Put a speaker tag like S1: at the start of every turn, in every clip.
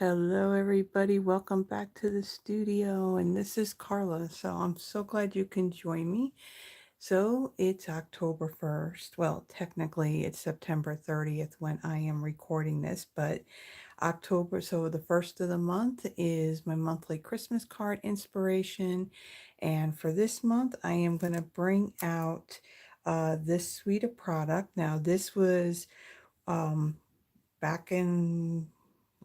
S1: Hello, everybody. Welcome back to the studio. And this is Carla. So I'm so glad you can join me. So it's October 1st. Well, technically, it's September 30th when I am recording this, but October, so the first of the month is my monthly Christmas card inspiration. And for this month, I am going to bring out this suite of product. Now, this was um, back in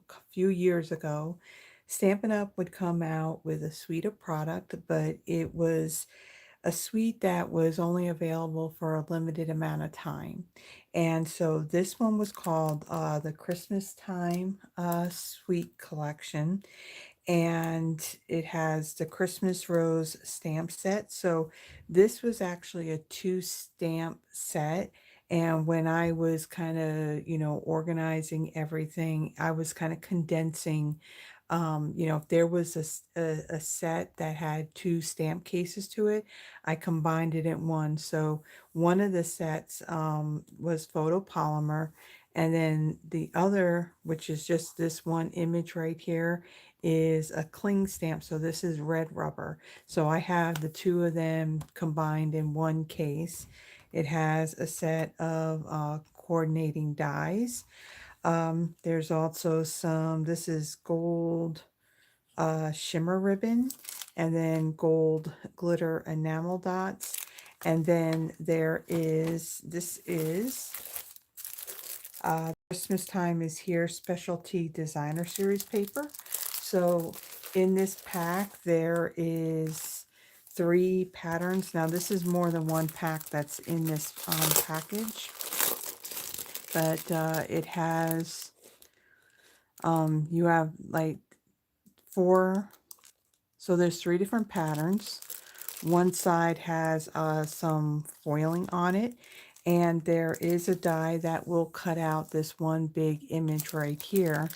S1: a few years ago. Stampin' Up! Would come out with a suite of product, but it was a suite that was only available for a limited amount of time. And so this one was called the Christmastime Suite Collection, and it has the Christmas Rose stamp set. So this was actually a two stamp set. And when I was kind of, organizing everything, I was kind of condensing, if there was a set that had two stamp cases to it, I combined it in one. So one of the sets was photopolymer. And then the other, which is just this one image right here, is a cling stamp. So this is red rubber. So I have the two of them combined in one case. It has a set of coordinating dies. There's also this is gold shimmer ribbon, and then gold glitter enamel dots. And then this is Christmas Time is Here specialty designer series paper. So in this pack, there is three patterns. Now this is more than one pack that's in this package, but it has, you have like four, so there's three different patterns. One side has some foiling on it, and there is a die that will cut out this one big image right here.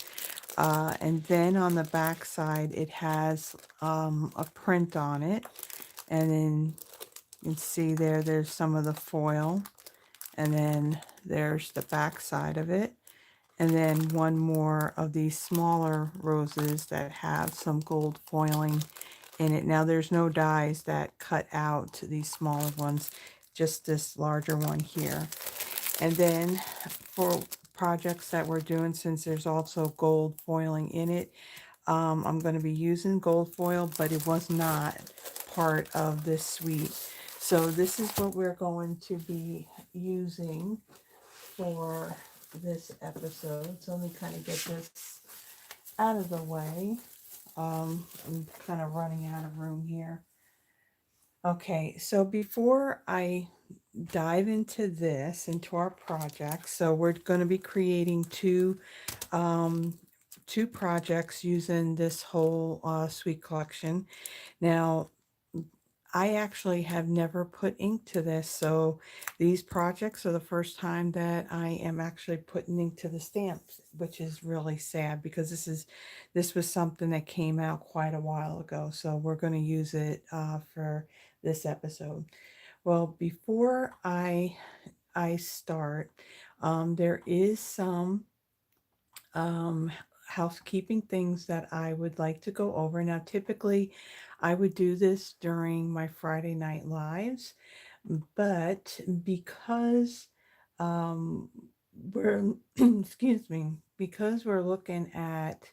S1: And then on the back side, it has a print on it. And then you can see there's some of the foil. And then there's the back side of it. And then one more of these smaller roses that have some gold foiling in it. Now there's no dies that cut out these smaller ones, just this larger one here. And then for projects that we're doing, since there's also gold foiling in it, I'm going to be using gold foil, but it was not part of this suite. So this is what we're going to be using for this episode. So let me kind of get this out of the way. I'm kind of running out of room here. Okay, so before I dive into our project, so we're going to be creating um, two projects using this whole suite collection. Now, I actually have never put ink to this, so these projects are the first time that I am actually putting ink to the stamps, which is really sad because this was something that came out quite a while ago. So we're going to use it for this episode. Well, before I start, there is some um, housekeeping things that I would like to go over. Now, typically, I would do this during my Friday night lives, but because um, we're, excuse me, because we're looking at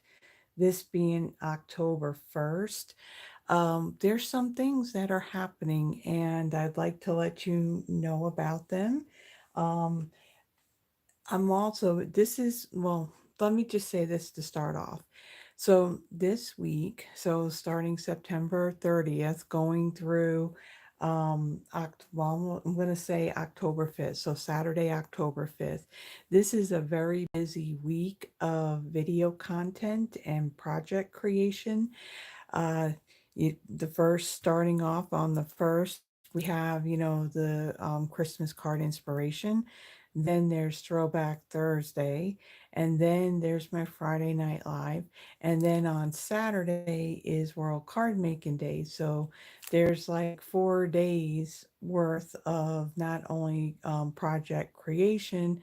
S1: this being October 1st, there's some things that are happening, and I'd like to let you know about them. Um, I'm also, this is, well, let me just say this to start off. So this week, so starting September 30th, going through, well, I'm going to say October 5th. So Saturday, October 5th. This is a very busy week of video content and project creation. Uh, the first, starting off on the first, we have, the Christmas card inspiration. Then there's Throwback Thursday. And then there's my Friday Night Live. And then on Saturday is World Card Making Day. So there's like 4 days worth of not only project creation,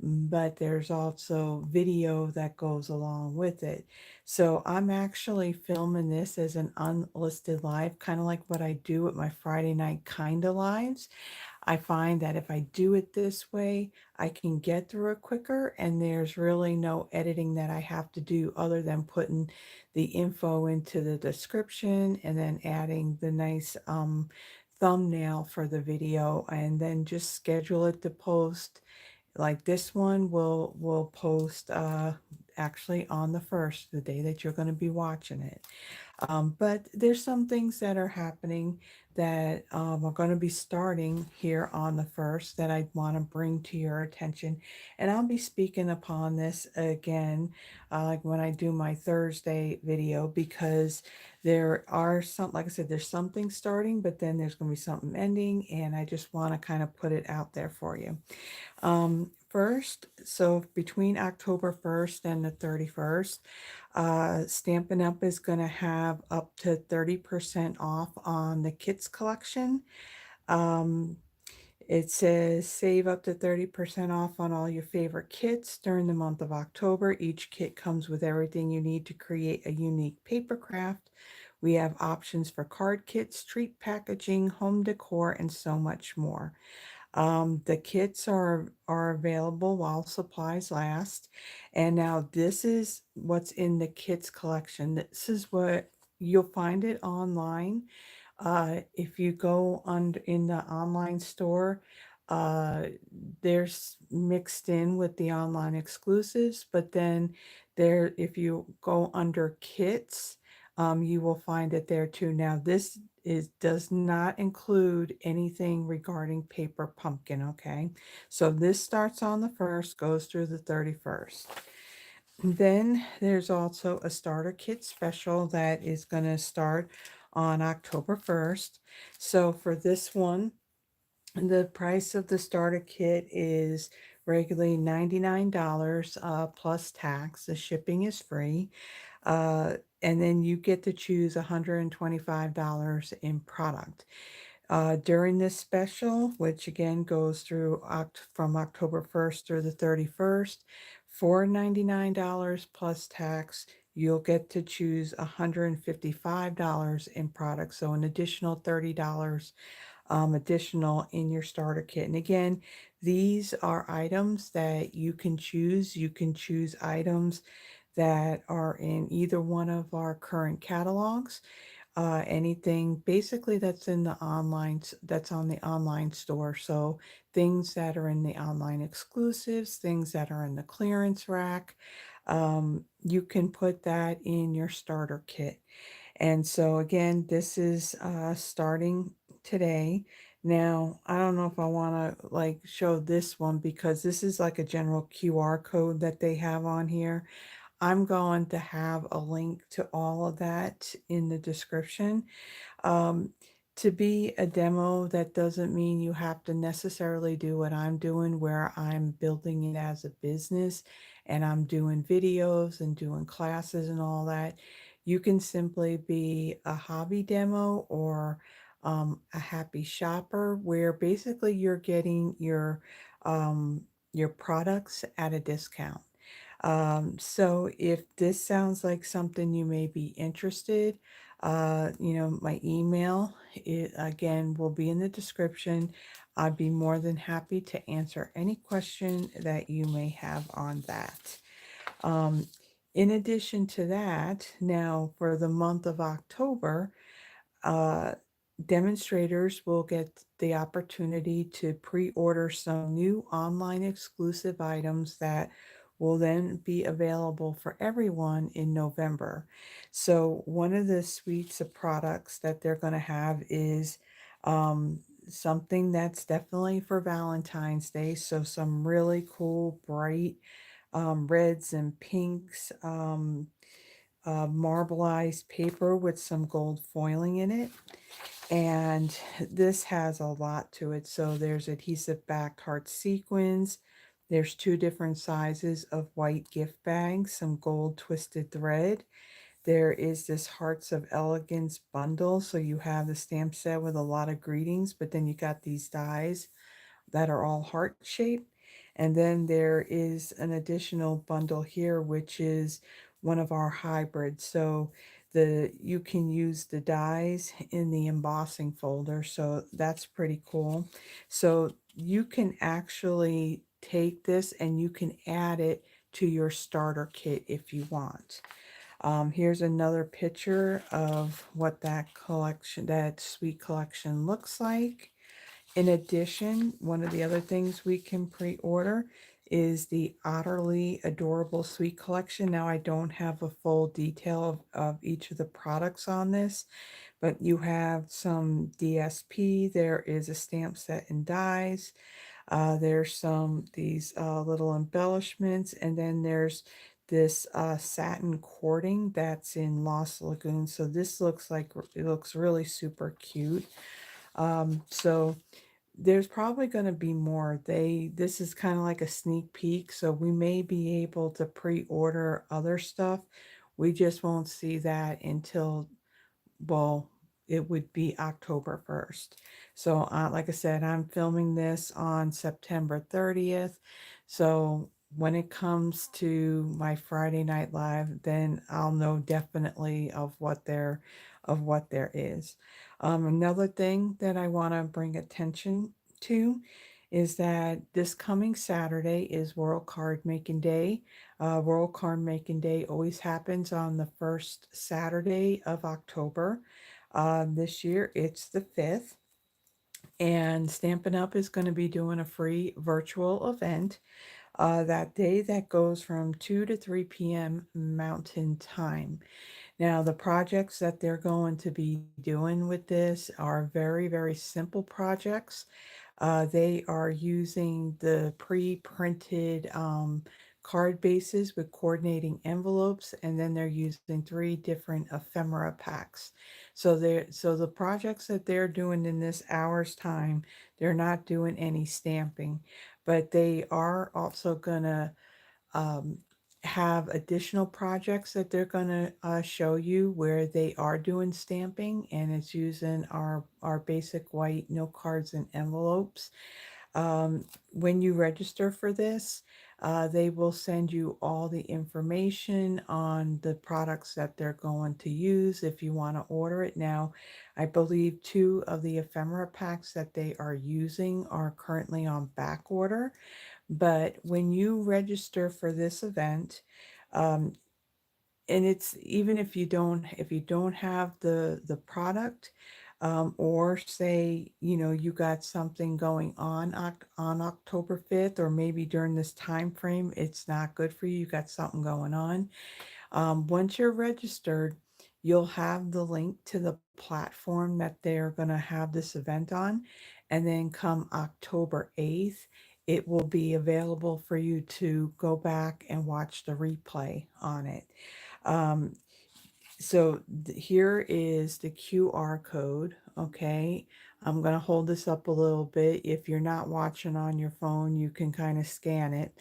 S1: but there's also video that goes along with it. So I'm actually filming this as an unlisted live, kind of like what I do with my Friday night kinda lives. I find that if I do it this way, I can get through it quicker, and there's really no editing that I have to do other than putting the info into the description and then adding the nice thumbnail for the video, and then just schedule it to post. Like this one will post actually on the first, the day that you're going to be watching it. But there's some things that are happening that are going to be starting here on the first that I want to bring to your attention. And I'll be speaking upon this again, like when I do my Thursday video, because there are some, like I said, there's something starting, but then there's going to be something ending. And I just want to kind of put it out there for you. First, so between October 1st and the 31st, Stampin' Up! Is going to have up to 30% off on the kits collection. Um, it says save up to 30% off on all your favorite kits during the month of October. Each kit comes with everything you need to create a unique paper craft. We have options for card kits, treat packaging, home decor, and so much more. The kits are available while supplies last. And now this is what's in the kits collection. This is what you'll find it online. If you go under in the online store, uh, there's mixed in with the online exclusives, but then there, if you go under kits, you will find it there too. Now, this is does not include anything regarding Paper Pumpkin, okay? So this starts on the 1st, goes through the 31st. Then there's also a starter kit special that is going to start on October 1st. So for this one, the price of the starter kit is regularly $99 plus tax. The shipping is free. And then you get to choose $125 in product. During this special, which again goes through from October 1st through the 31st, for $99 plus tax, you'll get to choose $155 in products. So an additional $30 additional in your starter kit. And again, these are items that you can choose. You can choose items that are in either one of our current catalogs, anything basically that's in the online, that's on the online store. So things that are in the online exclusives, things that are in the clearance rack, you can put that in your starter kit. And so again, this is starting today. Now, I don't know if I want to like show this one because this is like a general QR code that they have on here. I'm going to have a link to all of that in the description. Um, to be a demo, that doesn't mean you have to necessarily do what I'm doing, where I'm building it as a business and I'm doing videos and doing classes and all that. You can simply be a hobby demo or a happy shopper, where basically you're getting your products at a discount. So if this sounds like something you may be interested, my email, again, will be in the description. I'd be more than happy to answer any question that you may have on that. Um, in addition to that, now for the month of October, uh, demonstrators will get the opportunity to pre-order some new online exclusive items that will then be available for everyone in November. So one of the suites of products that they're going to have is something that's definitely for Valentine's Day. So some really cool, bright reds and pinks, marbleized paper with some gold foiling in it. And this has a lot to it. So there's adhesive backed heart sequins. There's two different sizes of white gift bags, some gold twisted thread. There is this Hearts of Elegance bundle. So you have the stamp set with a lot of greetings, but then you got these dies that are all heart shaped. And then there is an additional bundle here, which is one of our hybrids. So you can use the dies in the embossing folder, so that's pretty cool. So you can actually take this and you can add it to your starter kit if you want. Here's another picture of what that collection, that sweet collection looks like. In addition, one of the other things we can pre-order is the Utterly Adorable Sweet Collection. Now, I don't have a full detail of each of the products on this, but you have some DSP, there is a stamp set and dies, there's these little embellishments, and then there's this satin cording that's in Lost Lagoon. So this looks like, it looks really super cute. So there's probably going to be more. This is kind of like a sneak peek, so we may be able to pre-order other stuff. We just won't see that until, well, it would be October 1st. So, like I said, I'm filming this on September 30th. So when it comes to my Friday Night Live, then I'll know definitely of what there is. Another thing that I want to bring attention to is that this coming Saturday is World Card Making Day. World Card Making Day always happens on the first Saturday of October. This year it's the 5th, and Stampin' Up! Is going to be doing a free virtual event that day that goes from 2 to 3 p.m. Mountain Time. Now, the projects that they're going to be doing with this are very, very simple projects. They are using the pre-printed card bases with coordinating envelopes, and then they're using 3 different ephemera packs. So the projects that they're doing in this hour's time, they're not doing any stamping, but they are also gonna um, have additional projects that they're going to show you where they are doing stamping, and it's using our basic white note cards and envelopes. When you register for this, they will send you all the information on the products that they're going to use if you want to order it. Now, I believe 2 of the ephemera packs that they are using are currently on back order. But when you register for this event, um, and it's even if you don't have the product, or say you got something going on on October 5th, or maybe during this time frame it's not good for you, you got something going on. Once you're registered, you'll have the link to the platform that they're going to have this event on. And then come October 8th, it will be available for you to go back and watch the replay on it. Um, so here is the QR code. Okay. I'm going to hold this up a little bit. If you're not watching on your phone, you can kind of scan it.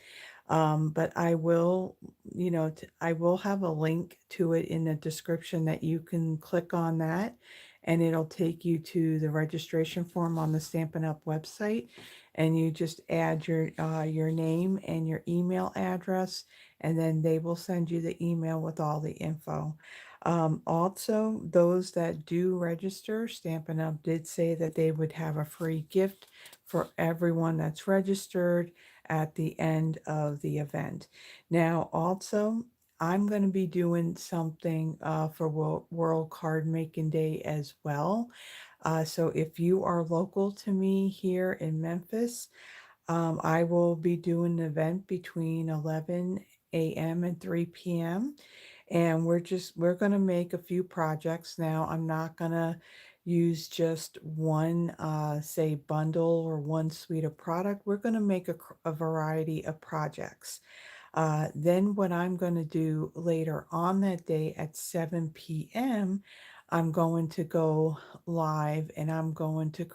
S1: But I will, I will have a link to it in the description that you can click on that, and it'll take you to the registration form on the Stampin' Up! Website. And you just add your name and your email address, and then they will send you the email with all the info. Also, those that do register, Stampin' Up! Did say that they would have a free gift for everyone that's registered at the end of the event. Now, also, I'm going to be doing something for World Card Making Day as well. So if you are local to me here in Memphis, I will be doing an event between 11 a.m. and 3 p.m. And we're going to make a few projects. Now, I'm not going to use just one, say, bundle or one suite of product. We're going to make a variety of projects. Then what I'm going to do later on that day at 7 p.m., I'm going to go live, and I'm going to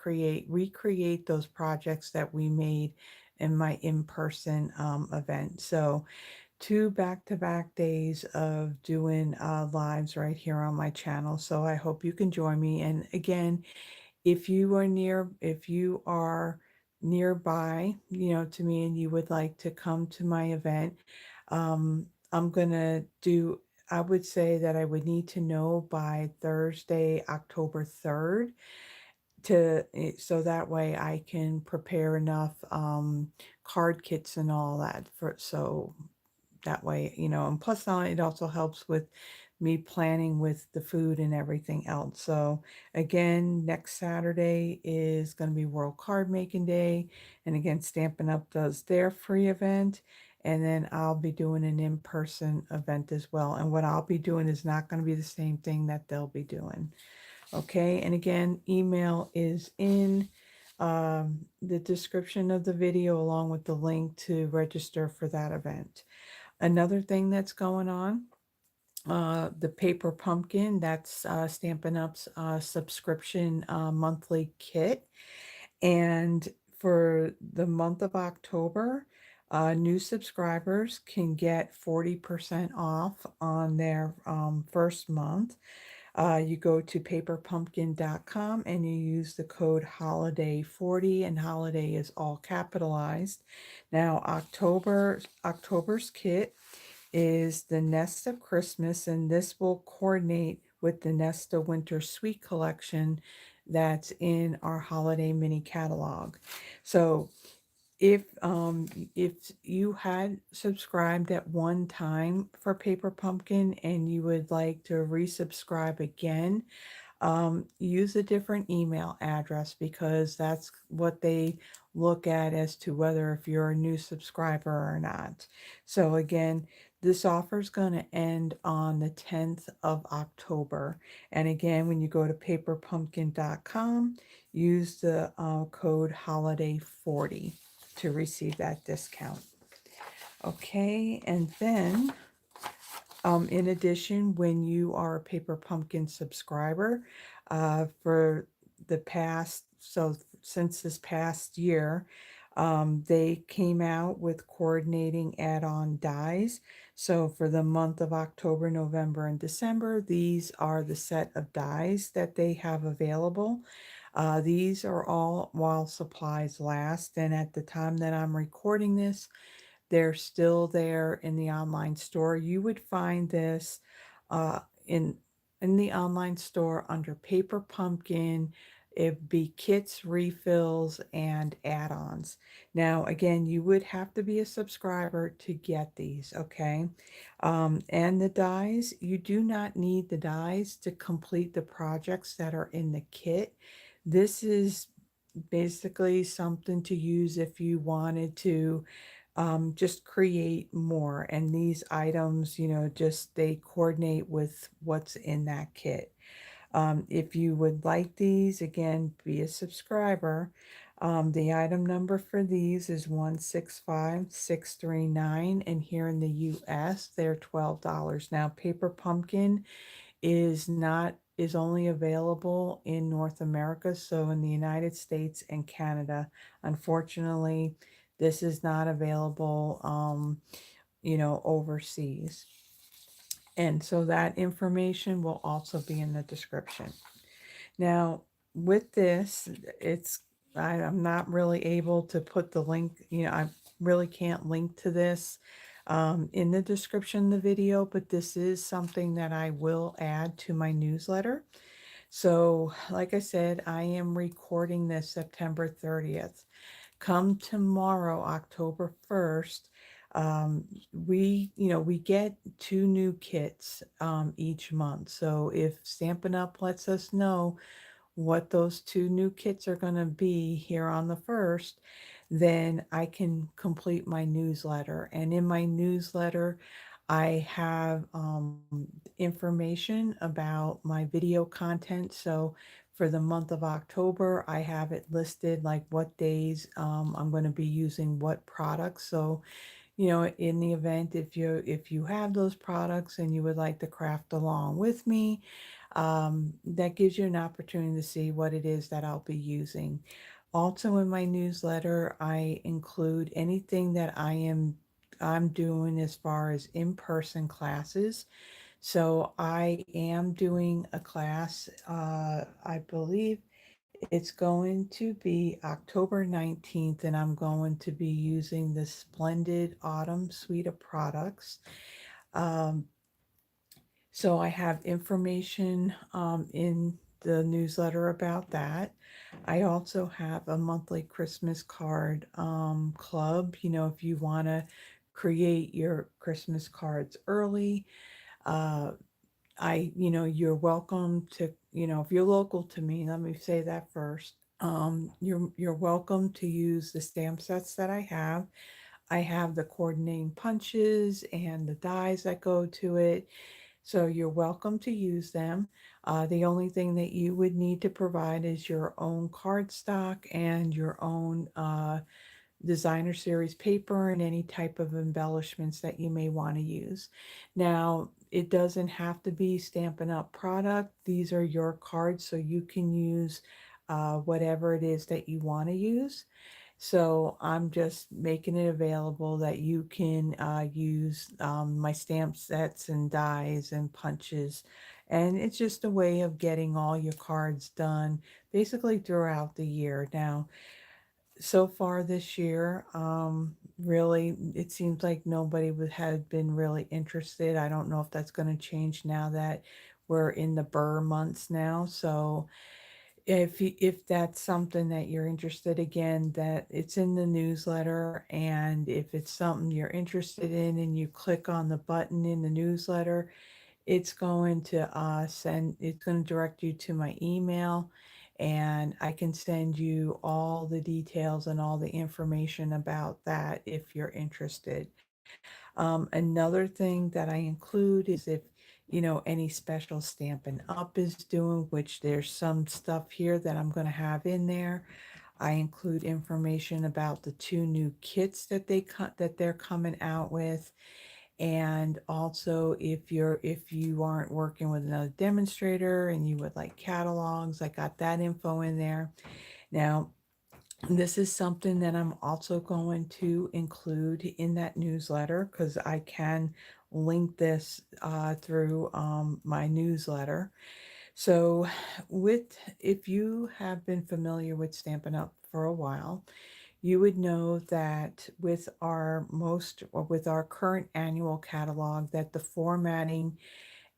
S1: recreate those projects that we made in my in-person event. So 2 back-to-back days of doing lives right here on my channel. So I hope you can join me. And again, if you are nearby, to me, and you would like to come to my event, I'm gonna do, I would say that I would need to know by Thursday, October 3rd, so that way I can prepare enough card kits and all that for, so that way, and plus it also helps with me planning with the food and everything else. So again, next Saturday is going to be World Card Making Day. And again, Stampin' Up! Does their free event. And then I'll be doing an in-person event as well. And what I'll be doing is not going to be the same thing that they'll be doing. Okay, and again, email is in the description of the video along with the link to register for that event. Another thing that's going on, the Paper Pumpkin, that's Stampin' Up's subscription monthly kit. And for the month of October, new subscribers can get 40% off on their first month. You go to paperpumpkin.com and you use the code holiday40, and holiday is all capitalized. Now, October's kit is the Nest of Christmas, and this will coordinate with the Nest of Winter Sweet collection that's in our holiday mini catalog. So if you had subscribed at one time for Paper Pumpkin and you would like to resubscribe again, use a different email address, because that's what they look at as to whether if you're a new subscriber or not. So again, this offer is going to end on the 10th of October. And again, when you go to paperpumpkin.com, use the code holiday40 to receive that discount. Okay, and then in addition, when you are a Paper Pumpkin subscriber, for the past, so since this past year, they came out with coordinating add-on dies. So for the month of October, November, and December, these are the set of dies that they have available. These are all while supplies last, and at the time that I'm recording this, they're still there in the online store. You would find this uh, in in the online store under Paper Pumpkin. It'd be kits, refills, and add-ons. Now, again, you would have to be a subscriber to get these, okay? And the dies, you do not need the dies to complete the projects that are in the kit. This is basically something to use if you wanted to just create more. And these items, just they coordinate with what's in that kit. If you would like these, again, be a subscriber. The item number for these is 165639, and here in the US, they're $12. Now, Paper Pumpkin is only available in North America, so in the United States and Canada. Unfortunately, this is not available, overseas. And so that information will also be in the description. Now, with this, I'm not really able to put the link, I really can't link to this in the description of the video, but this is something that I will add to my newsletter. So, like I said, I am recording this September 30th. Come tomorrow, October 1st, we get 2 new kits each month. So if Stampin' Up! Lets us know what those 2 new kits are going to be here on the 1st, then I can complete my newsletter. And in my newsletter, I have information about my video content. So for the month of October, I have it listed like what days I'm going to be using what products. So in the event if you have those products and you would like to craft along with me, that gives you an opportunity to see what it is that I'll be using. Also in my newsletter, I include anything that I'm doing as far as in-person classes. So I am doing a class, I believe It's going to be October 19th, and I'm going to be using the Splendid Autumn suite of products. Um, so I have information in the newsletter about that. I also have a monthly Christmas card club. You know, if you want to create your Christmas cards early, uh, you're welcome to, if you're local to me, let me say that first. You're welcome to use the stamp sets that I have. I have the coordinating punches and the dies that go to it. So you're welcome to use them. The only thing that you would need to provide is your own cardstock and your own designer series paper and any type of embellishments that you may want to use. Now, it doesn't have to be Stampin' Up! Product. These are your cards, so you can use whatever it is that you want to use. So I'm just making it available that you can use my stamp sets and dies and punches. And it's just a way of getting all your cards done basically throughout the year. Now, so far this year, really, it seems like nobody had been really interested. I don't know if that's going to change now that we're in the Burr months now. So if that's something that you're interested, again, that it's in the newsletter, and if it's something you're interested in and you click on the button in the newsletter, it's going to direct you to my email, and I can send you all the details and all the information about that if you're interested. Another thing that I include is if, any special Stampin' Up! Is doing, which there's some stuff here that I'm going to have in there. I include information about the two new kits that they're coming out with. And also, if you aren't working with another demonstrator and you would like catalogs, I got that info in there. Now, this is something that I'm also going to include in that newsletter, because I can link this through my newsletter. So, if you have been familiar with Stampin' Up! For a while, you would know that with our current annual catalog, that the formatting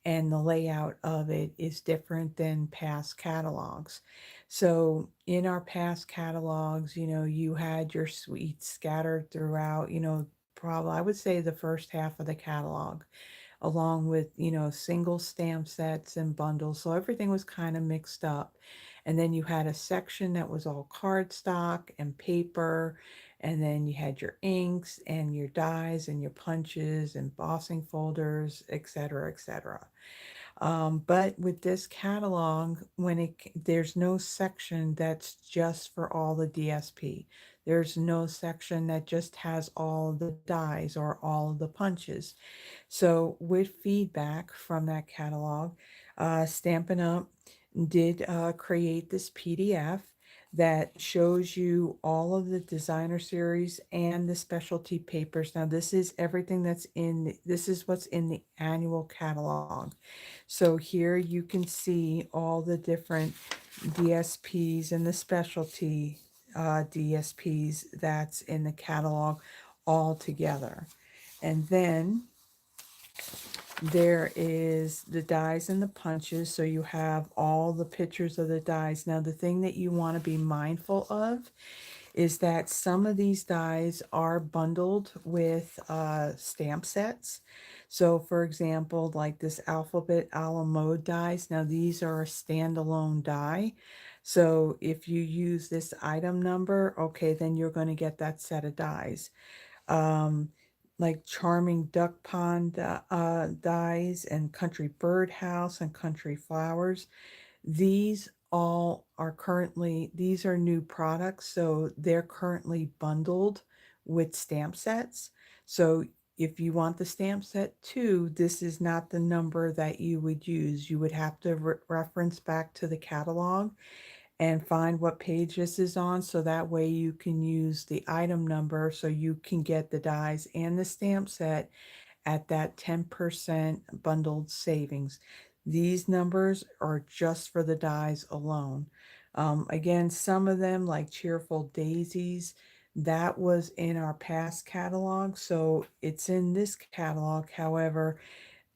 S1: and the layout of it is different than past catalogs. So in our past catalogs, you had your suites scattered throughout, probably I would say the first half of the catalog, along with, single stamp sets and bundles. So everything was kind of mixed up. And then you had a section that was all cardstock and paper. And then you had your inks and your dies and your punches, embossing folders, etc., etc. But with this catalog, there's no section that's just for all the DSP. There's no section that just has all the dies or all of the punches. So with feedback from that catalog, Stampin' Up! Did create this PDF that shows you all of the designer series and the specialty papers. Now, this is what's in the annual catalog. So here you can see all the different DSPs and the specialty DSPs that's in the catalog all together. And then there is the dies and the punches. So you have all the pictures of the dies. Now, the thing that you want to be mindful of is that some of these dies are bundled with stamp sets. So for example, like this alphabet a la mode dies, now these are a standalone die. So if you use this item number, okay, then you're going to get that set of dies. Um, like Charming Duck Pond dies and Country Birdhouse and Country Flowers. These are new products, so they're currently bundled with stamp sets. So if you want the stamp set too, this is not the number that you would use. You would have to reference back to the catalog and find what page this is on, so that way you can use the item number so you can get the dies and the stamp set at that 10% bundled savings. These numbers are just for the dies alone. Again, some of them, like Cheerful Daisies, that was in our past catalog, so it's in this catalog. However,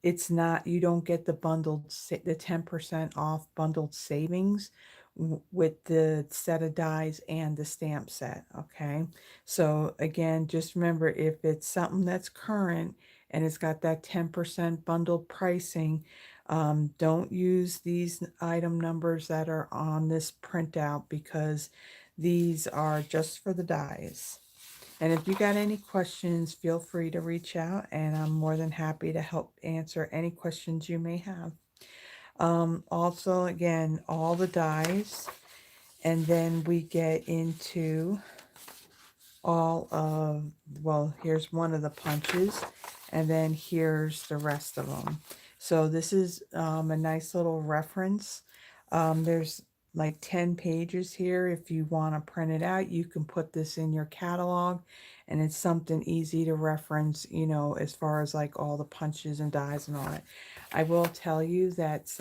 S1: it's not, you don't get the the 10% off bundled savings with the set of dies and the stamp set. Okay, so again, just remember, if it's something that's current and it's got that 10% bundled pricing, don't use these item numbers that are on this printout, because these are just for the dies. And if you got any questions, feel free to reach out, and I'm more than happy to help answer any questions you may have. Also, again, all the dies, and then we get into all of, well, here's one of the punches, and then here's the rest of them. So this is a nice little reference. There's like 10 pages here. If you want to print it out, you can put this in your catalog, and it's something easy to reference, you know, as far as like all the punches and dies and all that. I will tell you that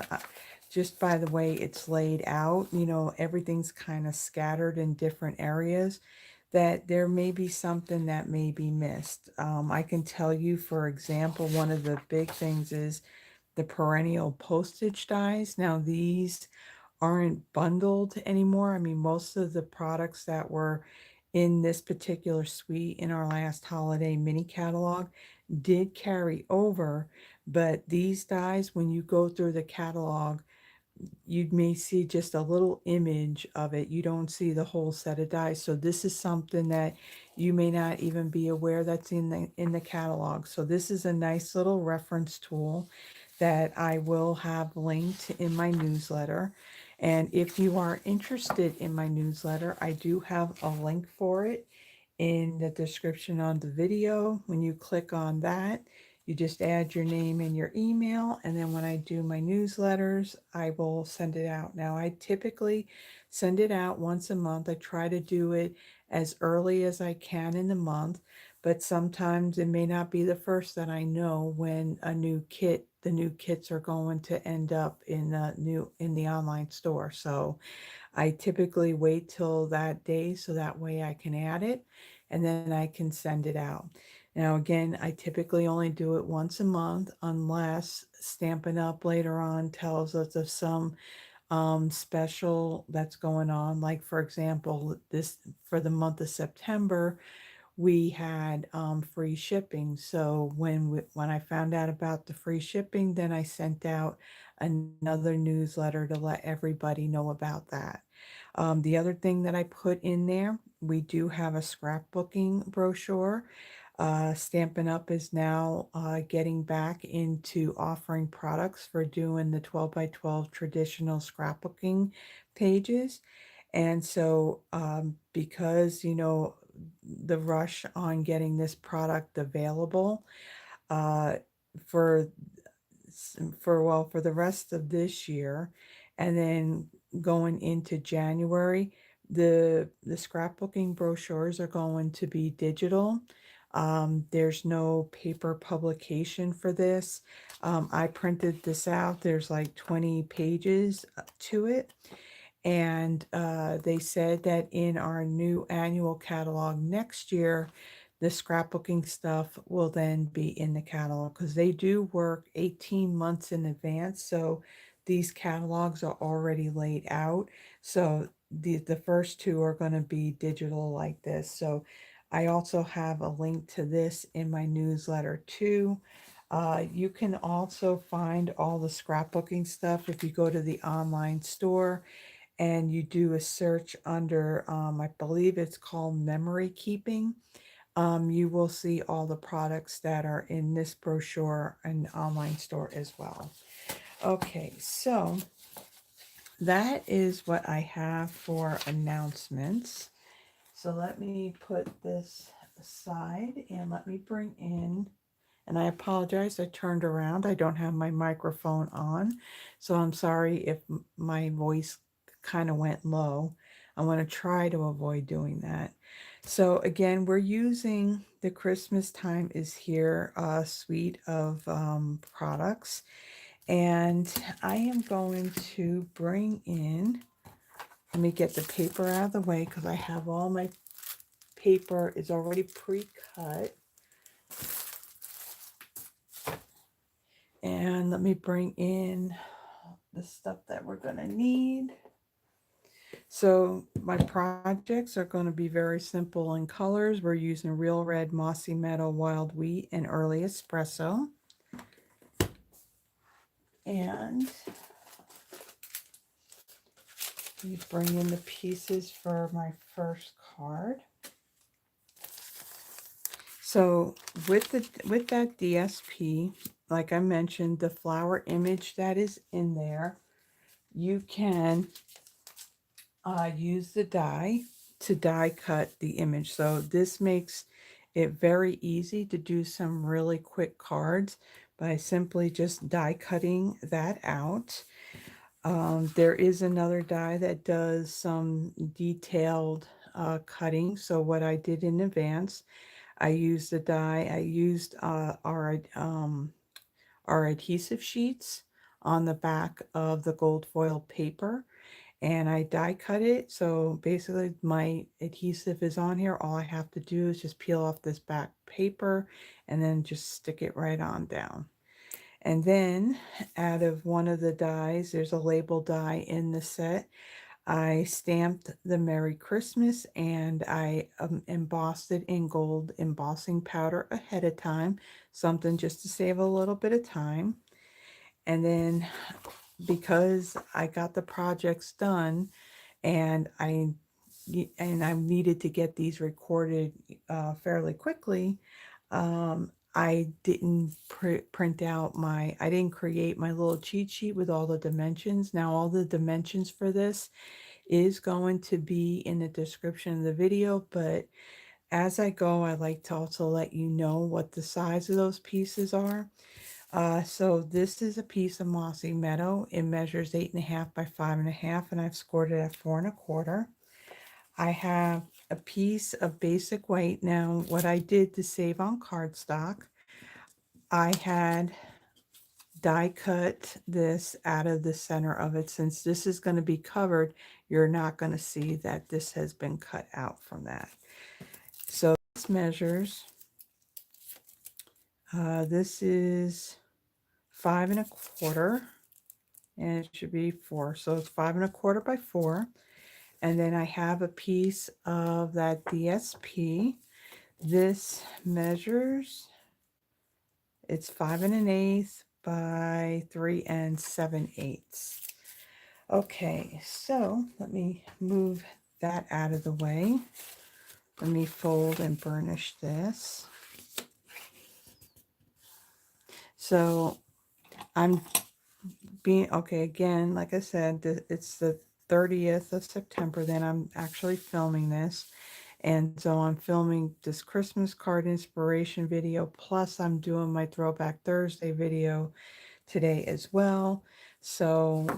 S1: just by the way it's laid out, you know, everything's kind of scattered in different areas, that there may be something that may be missed. I can tell you, for example, one of the big things is the perennial postage dies. Now, these aren't bundled anymore. I mean, most of the products that were in this particular suite in our last holiday mini catalog did carry over, but these dies, when you go through the catalog, you may see just a little image of it. You don't see the whole set of dies. So this is something that you may not even be aware that's in the catalog. So this is a nice little reference tool that I will have linked in my newsletter. And if you are interested in my newsletter, I do have a link for it in the description on the video. When you click on that, you just add your name and your email, and then when I do my newsletters, I will send it out. Now, I typically send it out once a month. I try to do it as early as I can in the month, but sometimes it may not be the first that I know when the new kits are going to end up in the online store. So I typically wait till that day so that way I can add it and then I can send it out. Now, again, I typically only do it once a month unless Stampin' Up! Later on tells us of some special that's going on. Like, for example, this for the month of September, we had free shipping. So when I found out about the free shipping, then I sent out another newsletter to let everybody know about that. The other thing that I put in there, we do have a scrapbooking brochure. Stampin' Up! Is now getting back into offering products for doing the 12 by 12 traditional scrapbooking pages. And so, because, you know, the rush on getting this product available, uh, for for the rest of this year, and then going into January, the scrapbooking brochures are going to be digital. There's no paper publication for this. I printed this out. There's like 20 pages to it. And they said that in our new annual catalog next year, the scrapbooking stuff will then be in the catalog, because they do work 18 months in advance. So these catalogs are already laid out. So the first two are going to be digital like this. So I also have a link to this in my newsletter too. You can also find all the scrapbooking stuff if you go to the online store and you do a search under, I believe it's called memory keeping. You will see all the products that are in this brochure and online store as well. Okay, so that is what I have for announcements. So let me put this aside and let me bring in, and I apologize, I turned around. I don't have my microphone on, so I'm sorry if my voice kind of went low. I want to try to avoid doing that. So again, we're using the Christmastime is Here suite of products. And I am going to bring in let me get the paper out of the way because I have all my paper is already pre-cut. And let me bring in the stuff that we're going to need. So my projects are going to be very simple in colors. We're using Real Red, Mossy Meadow, Wild Wheat, and Early Espresso. And you bring in the pieces for my first card. So with that DSP, like I mentioned, the flower image that is in there, you can use the die to die cut the image. So this makes it very easy to do some really quick cards by simply just die cutting that out. There is another die that does some detailed cutting. So what I did in advance, I used the die, I used our adhesive sheets on the back of the gold foil paper, and I die cut it. So basically my adhesive is on here. All I have to do is just peel off this back paper and then just stick it right on down. And then out of one of the dies, there's a label die in the set, I stamped the Merry Christmas and I embossed it in gold embossing powder ahead of time, something just to save a little bit of time. And then because I got the projects done and I needed to get these recorded fairly quickly, I didn't print out I didn't create my little cheat sheet with all the dimensions. Now all the dimensions for this is going to be in the description of the video, but as I go, I like to also let you know what the size of those pieces are. So this is a piece of Mossy Meadow. It measures 8.5 by 5.5, and I've scored it at 4.25. I have a piece of basic white. Now, what I did to save on cardstock, I had die cut this out of the center of it. Since this is going to be covered, you're not going to see that this has been cut out from that. So this measures, this is 5.25, and it should be 4. So it's 5.25 by 4. And then I have a piece of that DSP. This measures, it's 5 1/8 by 3 7/8. Okay, so let me move that out of the way. Let me fold and burnish this. So I'm being, okay, again, like I said, it's the 30th of September, then I'm actually filming this. And so I'm filming this Christmas card inspiration video, plus I'm doing my Throwback Thursday video today as well. So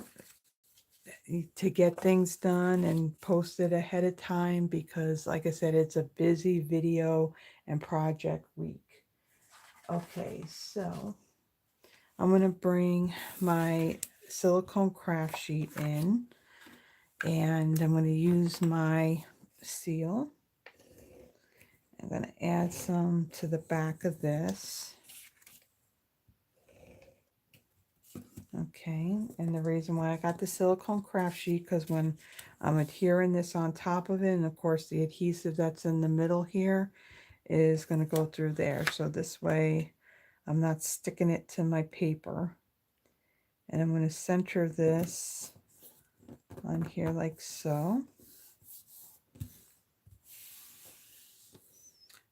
S1: to get things done and posted ahead of time, because like I said, it's a busy video and project week. Okay, so I'm going to bring my silicone craft sheet in, and I'm going to use my seal. I'm going to add some to the back of this. Okay, and the reason why I got the silicone craft sheet, because when I'm adhering this on top of it, and of course the adhesive that's in the middle here is going to go through there. So this way I'm not sticking it to my paper. And I'm going to center this on here like so.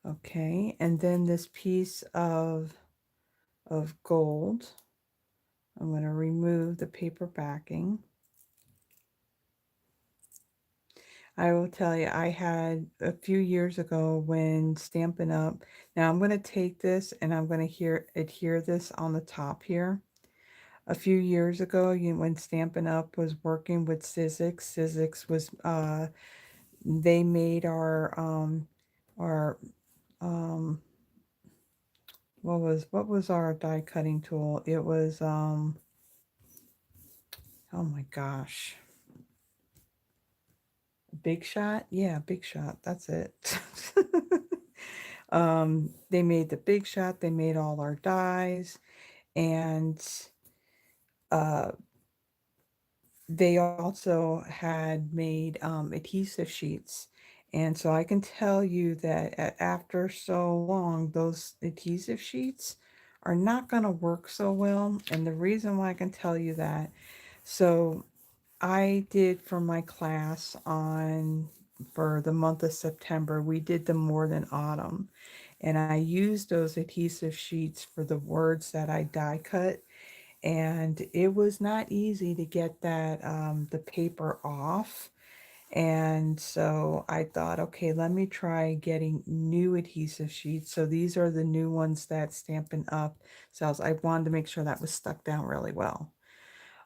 S1: Okay, and then this piece of gold, I'm going to remove the paper backing. I will tell you, I had a few years ago when Stampin' Up. Now I'm going to take this and I'm going to adhere this on the top here. A few years ago, when Stampin' Up was working with Sizzix was, they made our what was our die cutting tool? It was, oh my gosh. Big Shot. Yeah, Big Shot. That's it. They made the Big Shot. They made all our dies. And uh, they also had made adhesive sheets. And so I can tell you that after so long, those adhesive sheets are not going to work so well. And the reason why I can tell you that, so I did for my class for the month of September, we did the More Than Autumn. And I used those adhesive sheets for the words that I die cut, and it was not easy to get that the paper off. And so I thought, okay, let me try getting new adhesive sheets. So these are the new ones that Stampin' Up sells. I wanted to make sure that was stuck down really well.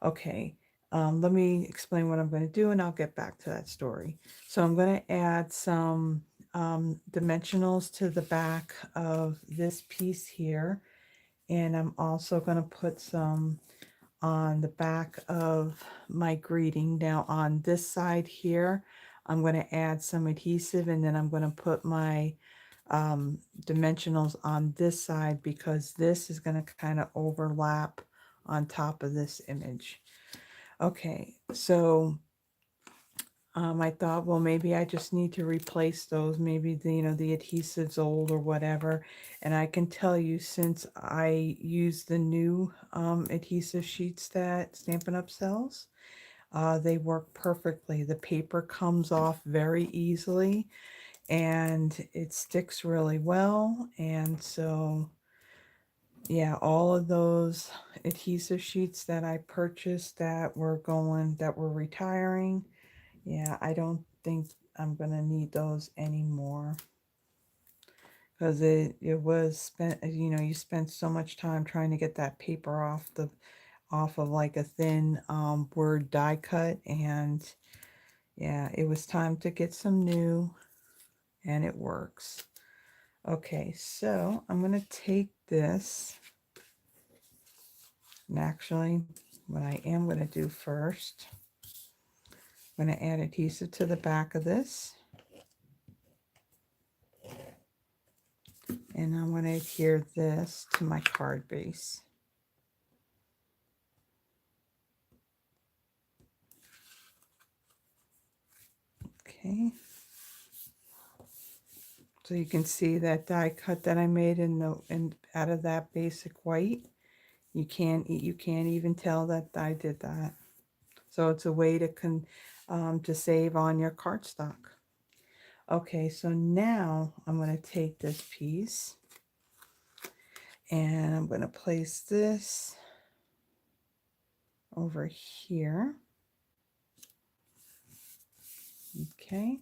S1: Okay, let me explain what I'm going to do and I'll get back to that story. So I'm going to add some dimensionals to the back of this piece here. And I'm also going to put some on the back of my greeting. Now on this side here, I'm going to add some adhesive, and then I'm going to put my dimensionals on this side because this is going to kind of overlap on top of this image. Okay, so I thought, well, maybe I just need to replace those. Maybe the adhesive's old or whatever. And I can tell you, since I use the new adhesive sheets that Stampin' Up sells, they work perfectly. The paper comes off very easily and it sticks really well. And so, yeah, all of those adhesive sheets that I purchased that were retiring, yeah, I don't think I'm gonna need those anymore because it was spent, you spent so much time trying to get that paper off of like a thin word die cut, and yeah, it was time to get some new, and it works. Okay, so I'm gonna take this, and actually what I am gonna do first, I'm gonna add adhesive to the back of this. And I'm going to adhere this to my card base. Okay. So you can see that die cut that I made out of that basic white. You can't even tell that I did that. So it's a way to save on your cardstock. Okay, so now I'm going to take this piece and I'm going to place this over here. Okay.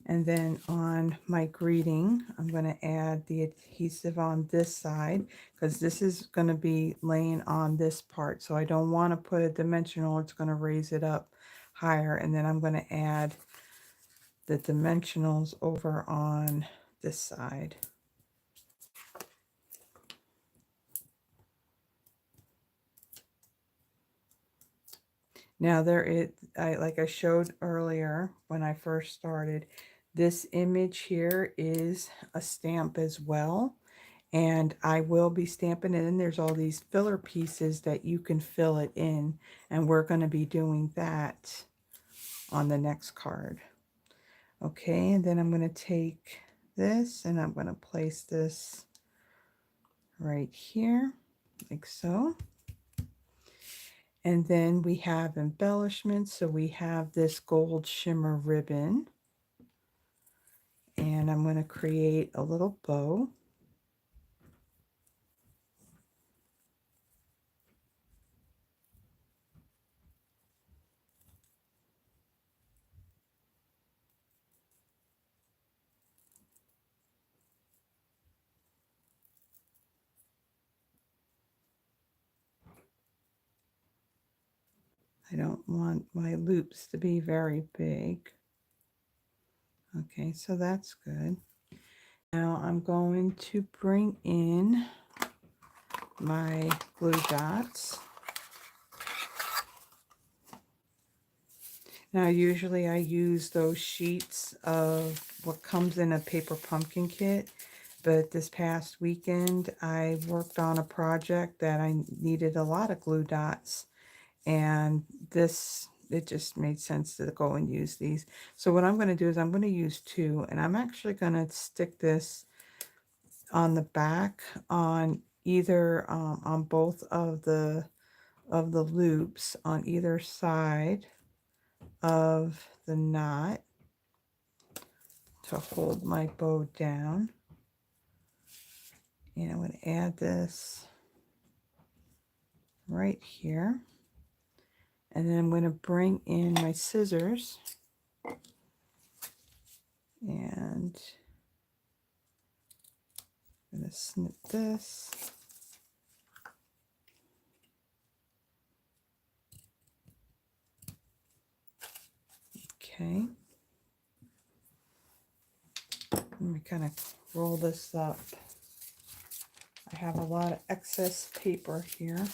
S1: And then on my greeting, I'm going to add the adhesive on this side because this is going to be laying on this part. So I don't want to put a dimensional. It's going to raise it up higher. And then I'm going to add the dimensionals over on this side. Now like I showed earlier when I first started, this image here is a stamp as well. And I will be stamping it in. There's all these filler pieces that you can fill it in. And we're going to be doing that on the next card. Okay, and then I'm going to take this and I'm going to place this right here, like so. And then we have embellishments. So we have this gold shimmer ribbon. And I'm going to create a little bow. I don't want my loops to be very big. Okay, so that's good. Now I'm going to bring in my glue dots. Now, usually I use those sheets of what comes in a paper pumpkin kit, but this past weekend I worked on a project that I needed a lot of glue dots, and it just made sense to go and use these. So what I'm going to do is I'm going to use two, and I'm actually going to stick this on the back on either on both of the loops on either side of the knot to hold my bow down. And I'm going to add this right here. And then I'm going to bring in my scissors and I'm going to snip this. Okay. Let me kind of roll this up. I have a lot of excess paper here.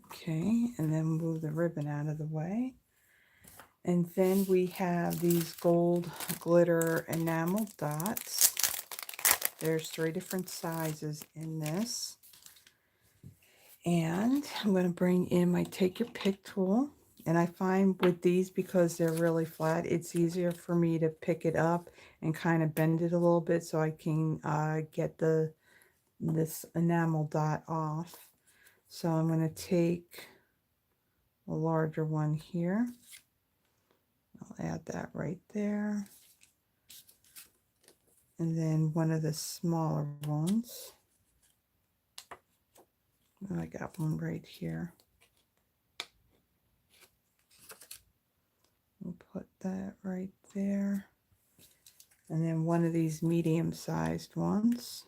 S1: Okay, and then move the ribbon out of the way. And then we have these gold glitter enamel dots. There's 3 different sizes in this. And I'm going to bring in my Take Your Pick tool. And I find with these, because they're really flat, it's easier for me to pick it up and kind of bend it a little bit so I can get this enamel dot off. So I'm going to take a larger one here. I'll add that right there. And then one of the smaller ones. I got one right here. We'll put that right there. And then one of these medium-sized ones.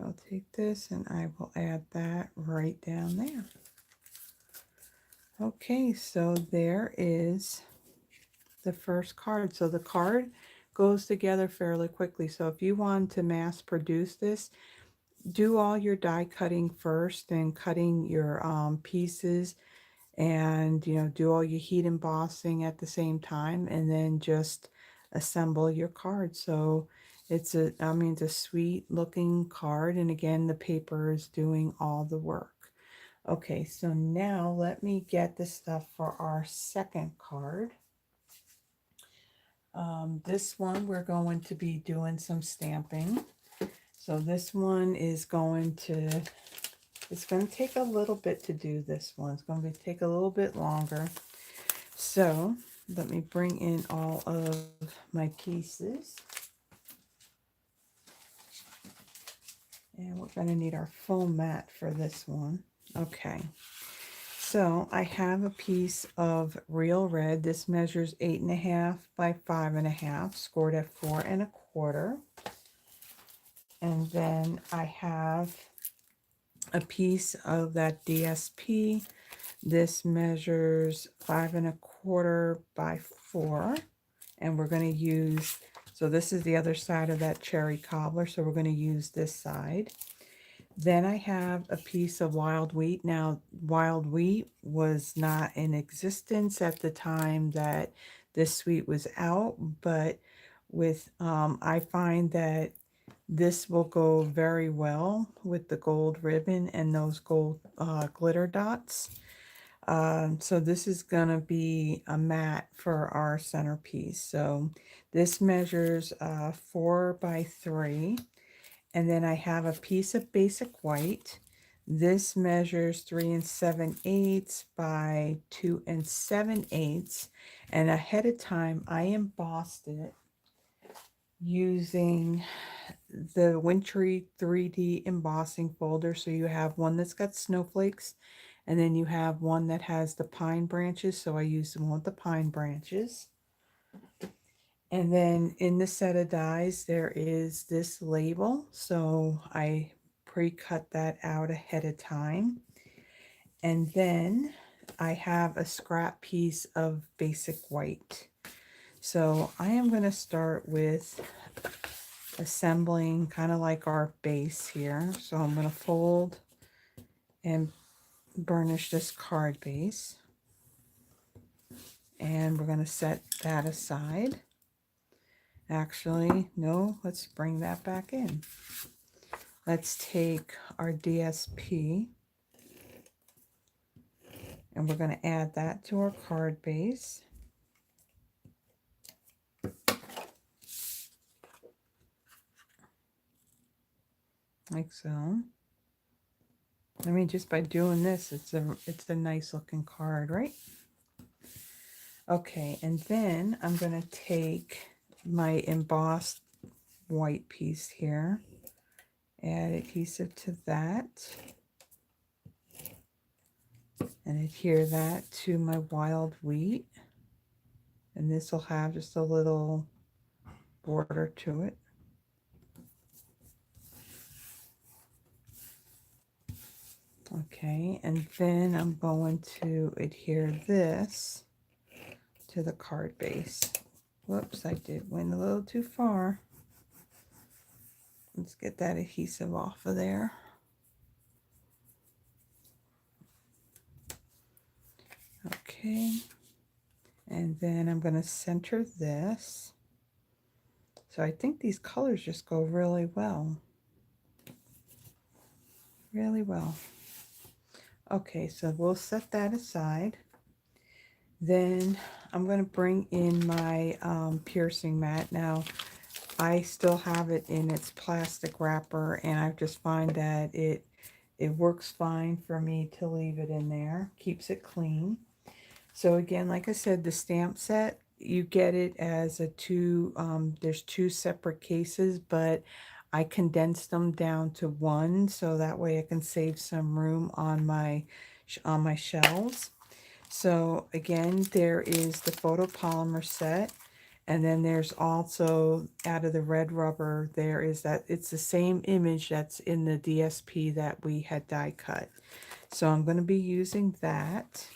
S1: I'll take this and I will add that right down there. Okay, so there is the first card. So the card goes together fairly quickly. So if you want to mass produce this, do all your die cutting first and cutting your pieces, and do all your heat embossing at the same time, and then just assemble your card. So it's a sweet looking card, and again the paper is doing all the work. Okay, so now let me get the stuff for our second card. This one we're going to be doing some stamping. So this one is it's going to take a little bit to do this one. It's going to take a little bit longer. So let me bring in all of my pieces. And we're going to need our full mat for this one. Okay. So I have a piece of real red. This measures 8.5 by 5.5, scored at 4 1/4. And then I have a piece of that DSP. This measures 5 1/4 by 4. And we're going to use, so this is the other side of that cherry cobbler. So we're going to use this side. Then I have a piece of wild wheat. Now, wild wheat was not in existence at the time that this sweet was out, but with I find that this will go very well with the gold ribbon and those gold glitter dots. So this is going to be a mat for our centerpiece. So this measures 4 by 3. And then I have a piece of basic white. This measures 3 7/8 by 2 7/8. And ahead of time, I embossed it using the Wintry 3D embossing folder. So you have one that's got snowflakes, and then you have one that has the pine branches. So I used the one with the pine branches. And then in the set of dies, there is this label. So I pre-cut that out ahead of time. And then I have a scrap piece of basic white. So I am going to start with assembling kind of like our base here. So I'm going to fold and burnish this card base. And we're going to set that aside. Actually, no, let's bring that back in. Let's take our DSP and we're going to add that to our card base. Like so. I mean, just by doing this, it's a nice looking card, right? Okay, and then I'm going to take my embossed white piece here, add adhesive to that, and adhere that to my wild wheat. And this will have just a little border to it. Okay, and then I'm going to adhere this to the card base. Whoops, I went a little too far. Let's get that adhesive off of there. Okay, and then I'm going to center this. So I think these colors just go really well. Really well. Okay, so we'll set that aside. Then I'm going to bring in my piercing mat. Now, I still have it in its plastic wrapper, and I just find that it works fine for me to leave it in there. Keeps it clean. So again, like I said, the stamp set, you get it as a there's two separate cases, but I condensed them down to one, so that way I can save some room on my shelves. So again, there is the photopolymer set, and then there's also, out of the red rubber, there is that, it's the same image that's in the DSP that we had die cut. So I'm going to be using that.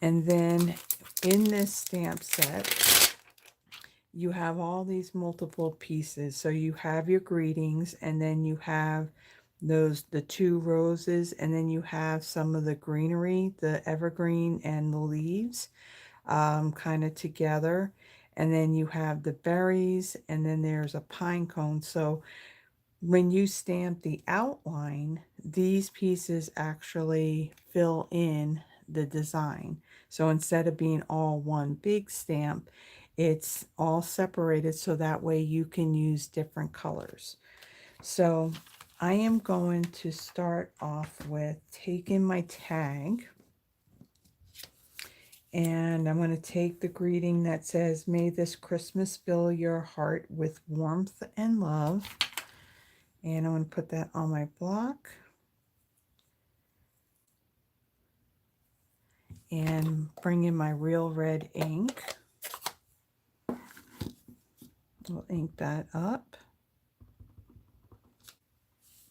S1: And then in this stamp set, you have all these multiple pieces. So you have your greetings, and then you have the two roses, and then you have some of the greenery, the evergreen and the leaves kind of together. And then you have the berries, and then there's a pine cone. So when you stamp the outline, these pieces actually fill in the design. So instead of being all one big stamp, it's all separated, so that way you can use different colors. So I am going to start off with taking my tag, and I'm going to take the greeting that says, "May this Christmas fill your heart with warmth and love." And I'm going to put that on my block. And bring in my real red ink. We'll ink that up.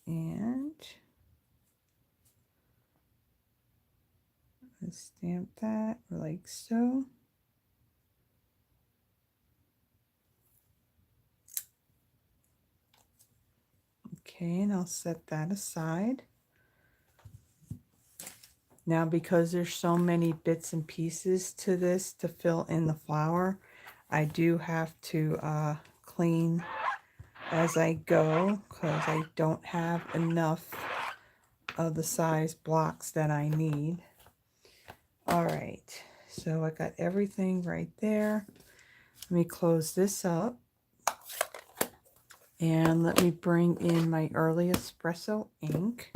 S1: And stamp that like so. Okay, and I'll set that aside. Now, because there's so many bits and pieces to this to fill in the flower, I do have to clean as I go, because I don't have enough of the size blocks that I need. All right, so I got everything right there. Let me close this up. And let me bring in my early espresso ink.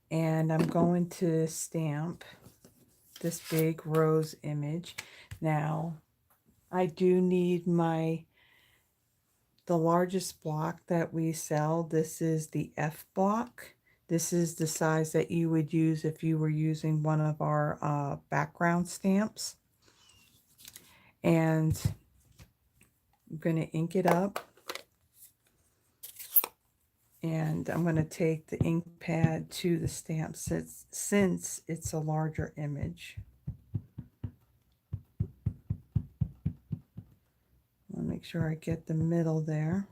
S1: And I'm going to stamp this big rose image. Now, I do need the largest block that we sell. This is the F block. This is the size that you would use if you were using one of our background stamps. And I'm going to ink it up. And I'm going to take the ink pad to the stamp since it's a larger image. make sure I get the middle there.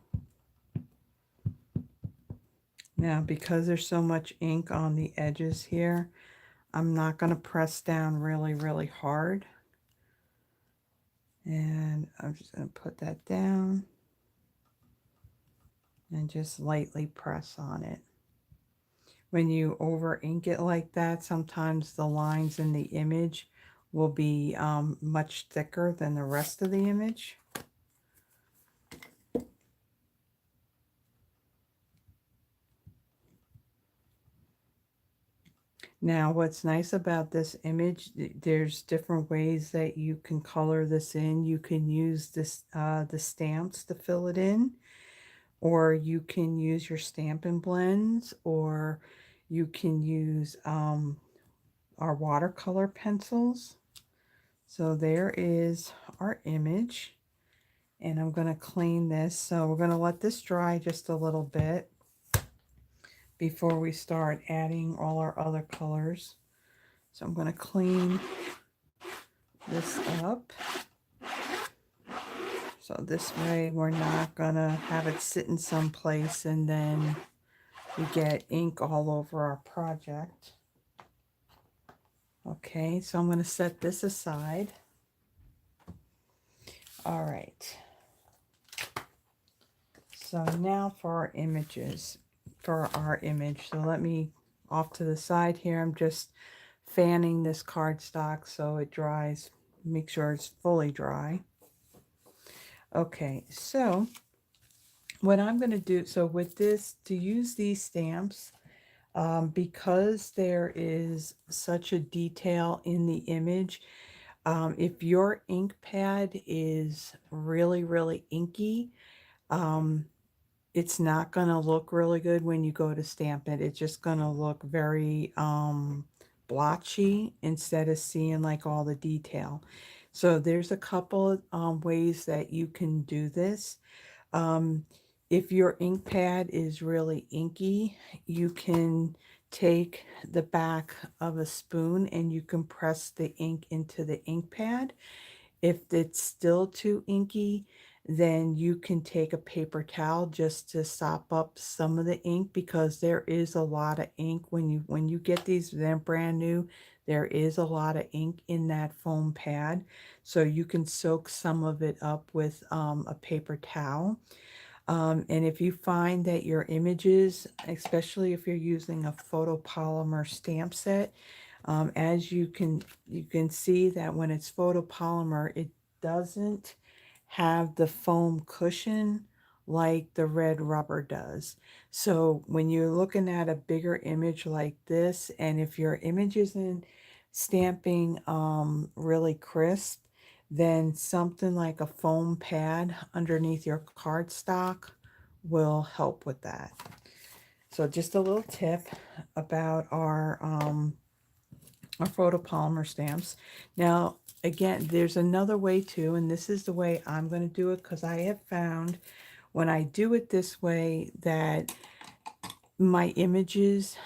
S1: Now, because there's so much ink on the edges here, I'm not going to press down really, really hard. And I'm just going to put that down and just lightly press on it. When you over ink it like that, sometimes the lines in the image will be much thicker than the rest of the image. Now, what's nice about this image, there's different ways that you can color this in. You can use this the stamps to fill it in, or you can use your Stampin' Blends, or you can use our watercolor pencils. So there is our image, and I'm going to clean this. So we're going to let this dry just a little bit before we start adding all our other colors. So I'm going to clean this up. So this way we're not going to have it sitting someplace and then we get ink all over our project. Okay, so I'm going to set this aside. All right. So now for our images, for our image. So let me off to the side here. I'm just fanning this cardstock so it dries. Make sure it's fully dry. Okay, so what I'm going to do, so with this, to use these stamps, because there is such a detail in the image, if your ink pad is really, really inky, it's not going to look really good when you go to stamp it. It's just going to look very blotchy instead of seeing like all the detail. So there's a couple ways that you can do this. If your ink pad is really inky, you can take the back of a spoon and you can press the ink into the ink pad. If it's still too inky, then you can take a paper towel just to sop up some of the ink, because there is a lot of ink when you get these, they're brand new, there is a lot of ink in that foam pad. So you can soak some of it up with a paper towel. And if you find that your images, especially if you're using a photopolymer stamp set, as you can see that when it's photopolymer, it doesn't have the foam cushion like the red rubber does. So when you're looking at a bigger image like this, and if your image isn't stamping really crisp, then something like a foam pad underneath your cardstock will help with that. So just a little tip about our photopolymer stamps. Now, again, there's another way too, and this is the way I'm going to do it, because I have found when I do it this way that my images,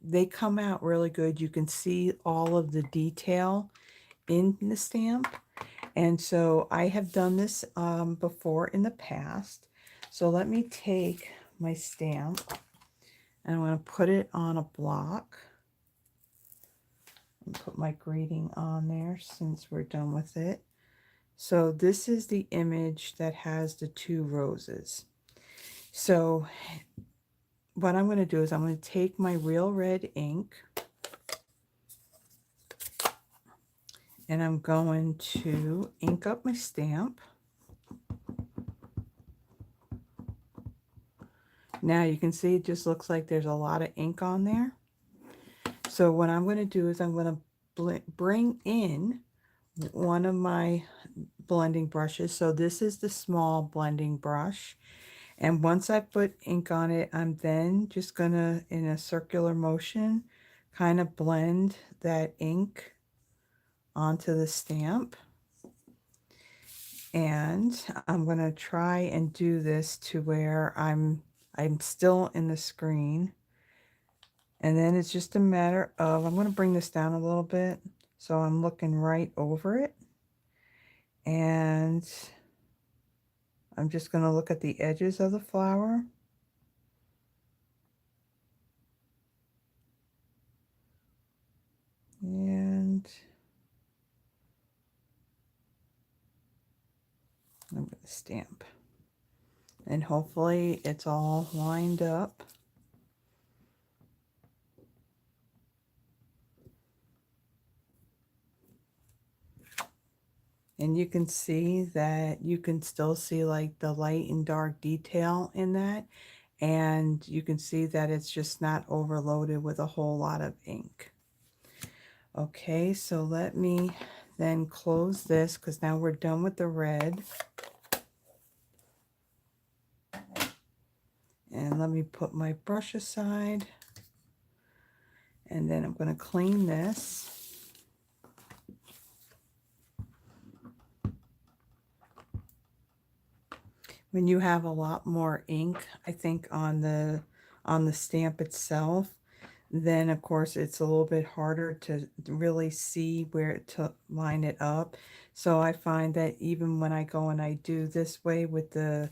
S1: they come out really good. You can see all of the detail in the stamp. And so I have done this before in the past. So let me take my stamp and I'm going to put it on a block. And put my greeting on there since we're done with it. So this is the image that has the two roses. So what I'm going to do is I'm going to take my real red ink and I'm going to ink up my stamp. Now you can see it just looks like there's a lot of ink on there. So what I'm going to do is I'm going to bring in one of my blending brushes. So this is the small blending brush. And once I put ink on it, I'm then just going to, in a circular motion, kind of blend that ink onto the stamp. And I'm going to try and do this to where I'm still in the screen. And then it's just a matter of, I'm going to bring this down a little bit so I'm looking right over it. And I'm just going to look at the edges of the flower. And I'm going to stamp. And hopefully it's all lined up. And you can see that you can still see like the light and dark detail in that. And you can see that it's just not overloaded with a whole lot of ink. Okay, so let me then close this because now we're done with the red. And let me put my brush aside. And then I'm going to clean this. When you have a lot more ink, I think on the stamp itself, then of course it's a little bit harder to really see where to line it up. So I find that even when I go and I do this way with the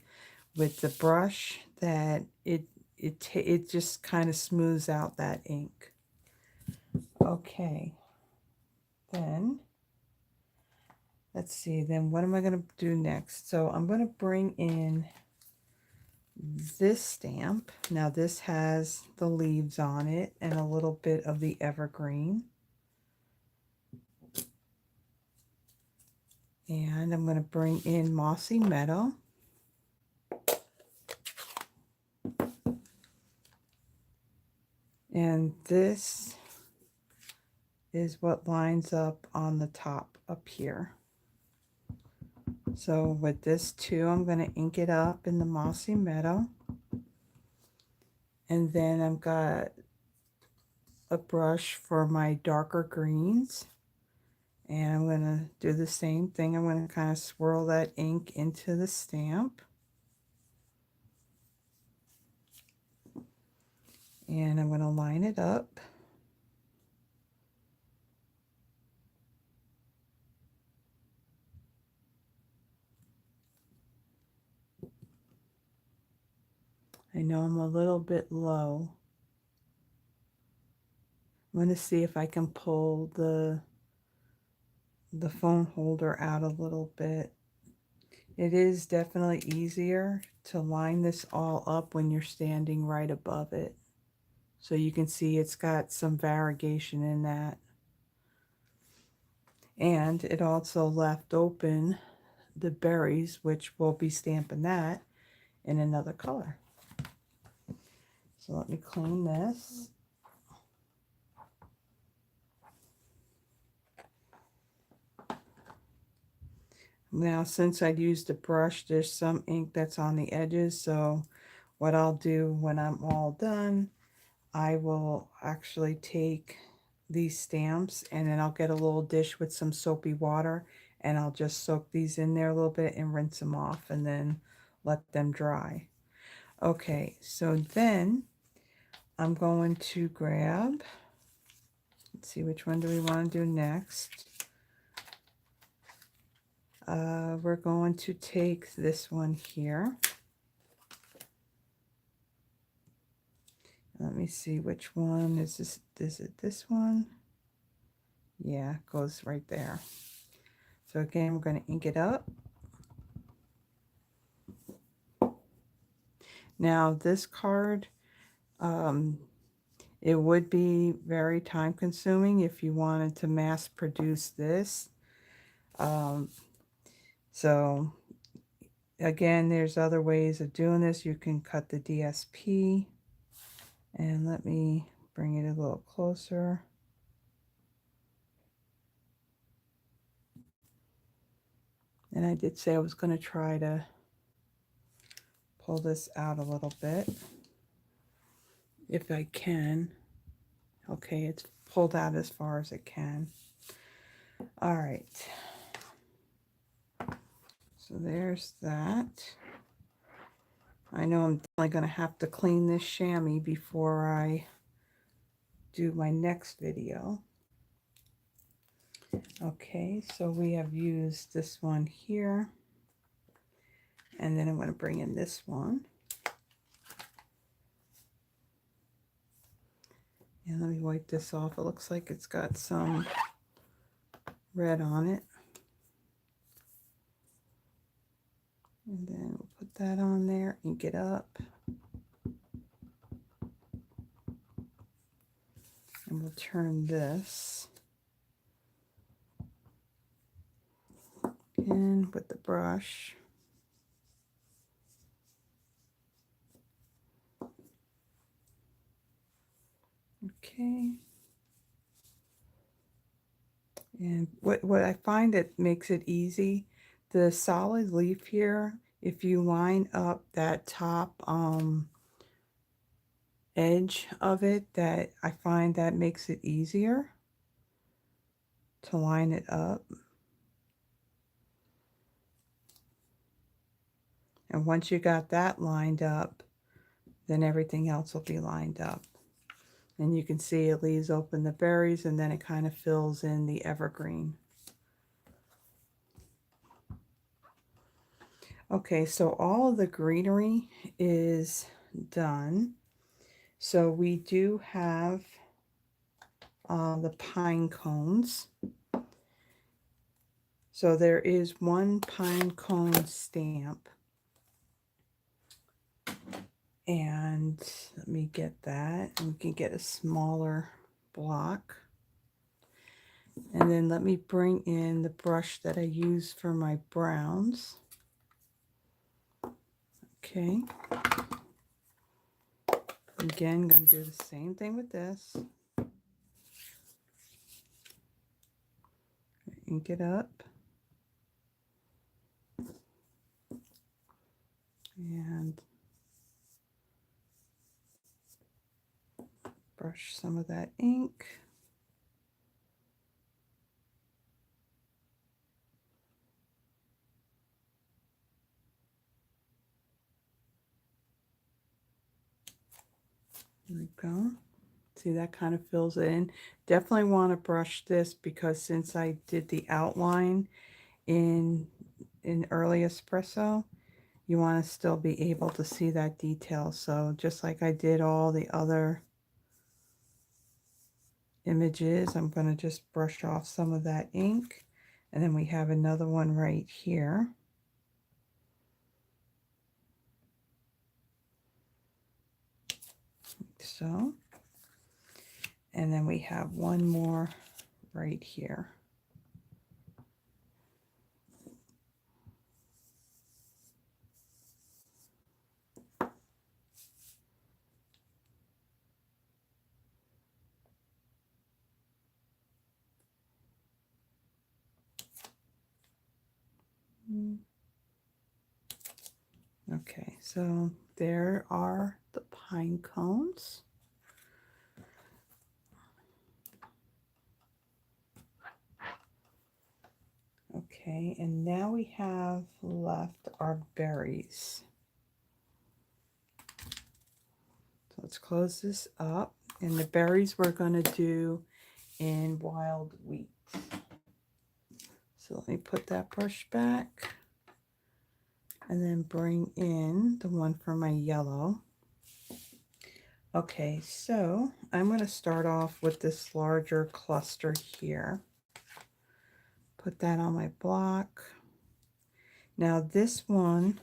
S1: brush, that it just kind of smooths out that ink. Okay, then let's see, then what am I going to do next? So I'm going to bring in this stamp. Now this has the leaves on it and a little bit of the evergreen. And I'm going to bring in Mossy Meadow. And this is what lines up on the top up here. So with this too, I'm going to ink it up in the Mossy Meadow. And then I've got a brush for my darker greens. And I'm going to do the same thing. I'm going to kind of swirl that ink into the stamp. And I'm going to line it up. I know I'm a little bit low. I'm going to see if I can pull the phone holder out a little bit. It is definitely easier to line this all up when you're standing right above it. So you can see it's got some variegation in that. And it also left open the berries, which we'll be stamping that in another color. So let me clean this. Now, since I used a brush, there's some ink that's on the edges. So what I'll do when I'm all done, I will actually take these stamps and then I'll get a little dish with some soapy water and I'll just soak these in there a little bit and rinse them off and then let them dry. Okay, so then I'm going to grab, let's see, which one do we want to do next? We're going to take this one here. Let me see which one is this. Is it this one? Yeah, it goes right there. So again, we're going to ink it up. Now this card, it would be very time consuming if you wanted to mass produce this. So again, there's other ways of doing this. You can cut the DSP. And let me bring it a little closer. And I did say I was going to try to pull this out a little bit, if I can. Okay, it's pulled out as far as it can. All right. So there's that. I know I'm definitely going to have to clean this chamois before I do my next video. Okay, so we have used this one here. And then I'm going to bring in this one. And let me wipe this off. It looks like it's got some red on it. And then we'll put that on there, ink it up. And we'll turn this in with the brush. Okay. And what I find that makes it easy, the solid leaf here, if you line up that top edge of it, that I find that makes it easier to line it up. And once you got that lined up, then everything else will be lined up. And you can see it leaves open the berries, and then it kind of fills in the evergreen. Okay, so all of the greenery is done. So we do have the pine cones. So there is one pine cone stamp. And let me get that. And we can get a smaller block. And then let me bring in the brush that I use for my browns. Okay. Again, I'm going to do the same thing with this. Ink it up. And brush some of that ink. There we go. See, that kind of fills it in. Definitely want to brush this because since I did the outline in early espresso, you want to still be able to see that detail. So just like I did all the other images, I'm going to just brush off some of that ink. And then we have another one right here. Like so. And then we have one more right here. Okay, so there are the pine cones. Okay, and now we have left our berries. So let's close this up. And the berries we're going to do in wild wheat. So let me put that brush back. And then bring in the one for my yellow. Okay, so I'm going to start off with this larger cluster here. Put that on my block. Now this one,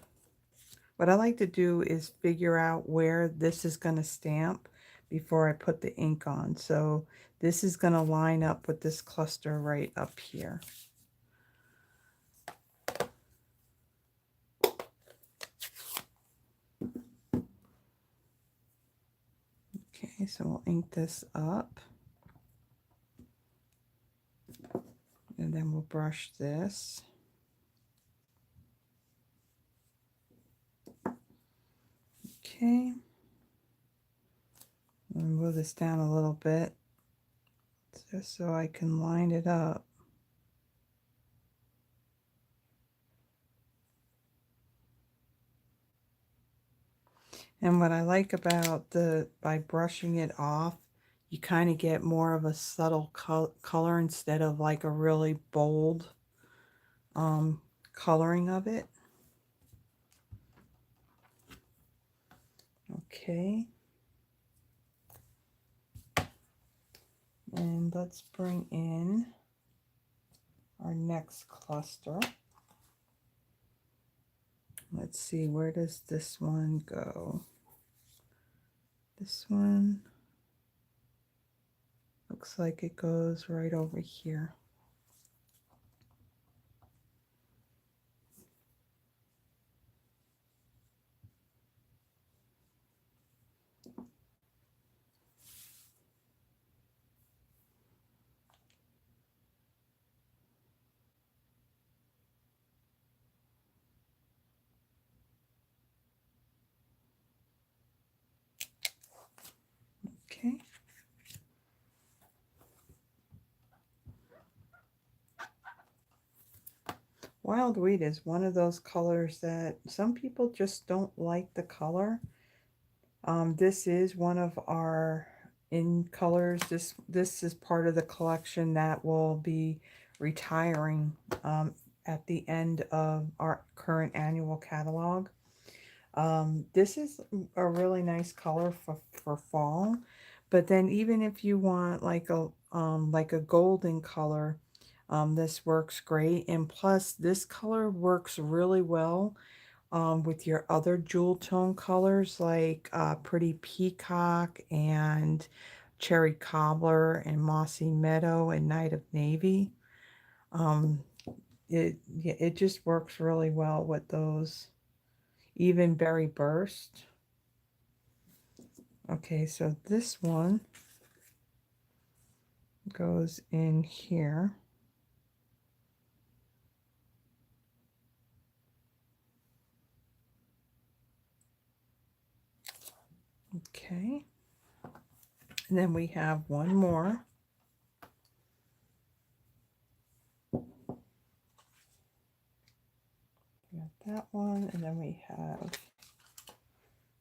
S1: what I like to do is figure out where this is going to stamp before I put the ink on. So this is going to line up with this cluster right up here. Okay, so we'll ink this up. And then we'll brush this. Okay. I'll move this down a little bit just so I can line it up. And what I like about by brushing it off, you kind of get more of a subtle color instead of like a really bold coloring of it. Okay. And let's bring in our next cluster. Let's see, where does this one go? This one looks like it goes right over here. Okay. Wild Wheat is one of those colors that some people just don't like the color. This is one of our in colors. This is part of the collection that will be retiring at the end of our current annual catalog. This is a really nice color for fall, but then even if you want like a golden color, this works great. And plus, this color works really well with your other jewel tone colors like Pretty Peacock and Cherry Cobbler and Mossy Meadow and Night of Navy. Um, it just works really well with those. Even Berry Burst. Okay, so this one goes in here. Okay. And then we have one more. We got that one, and then we have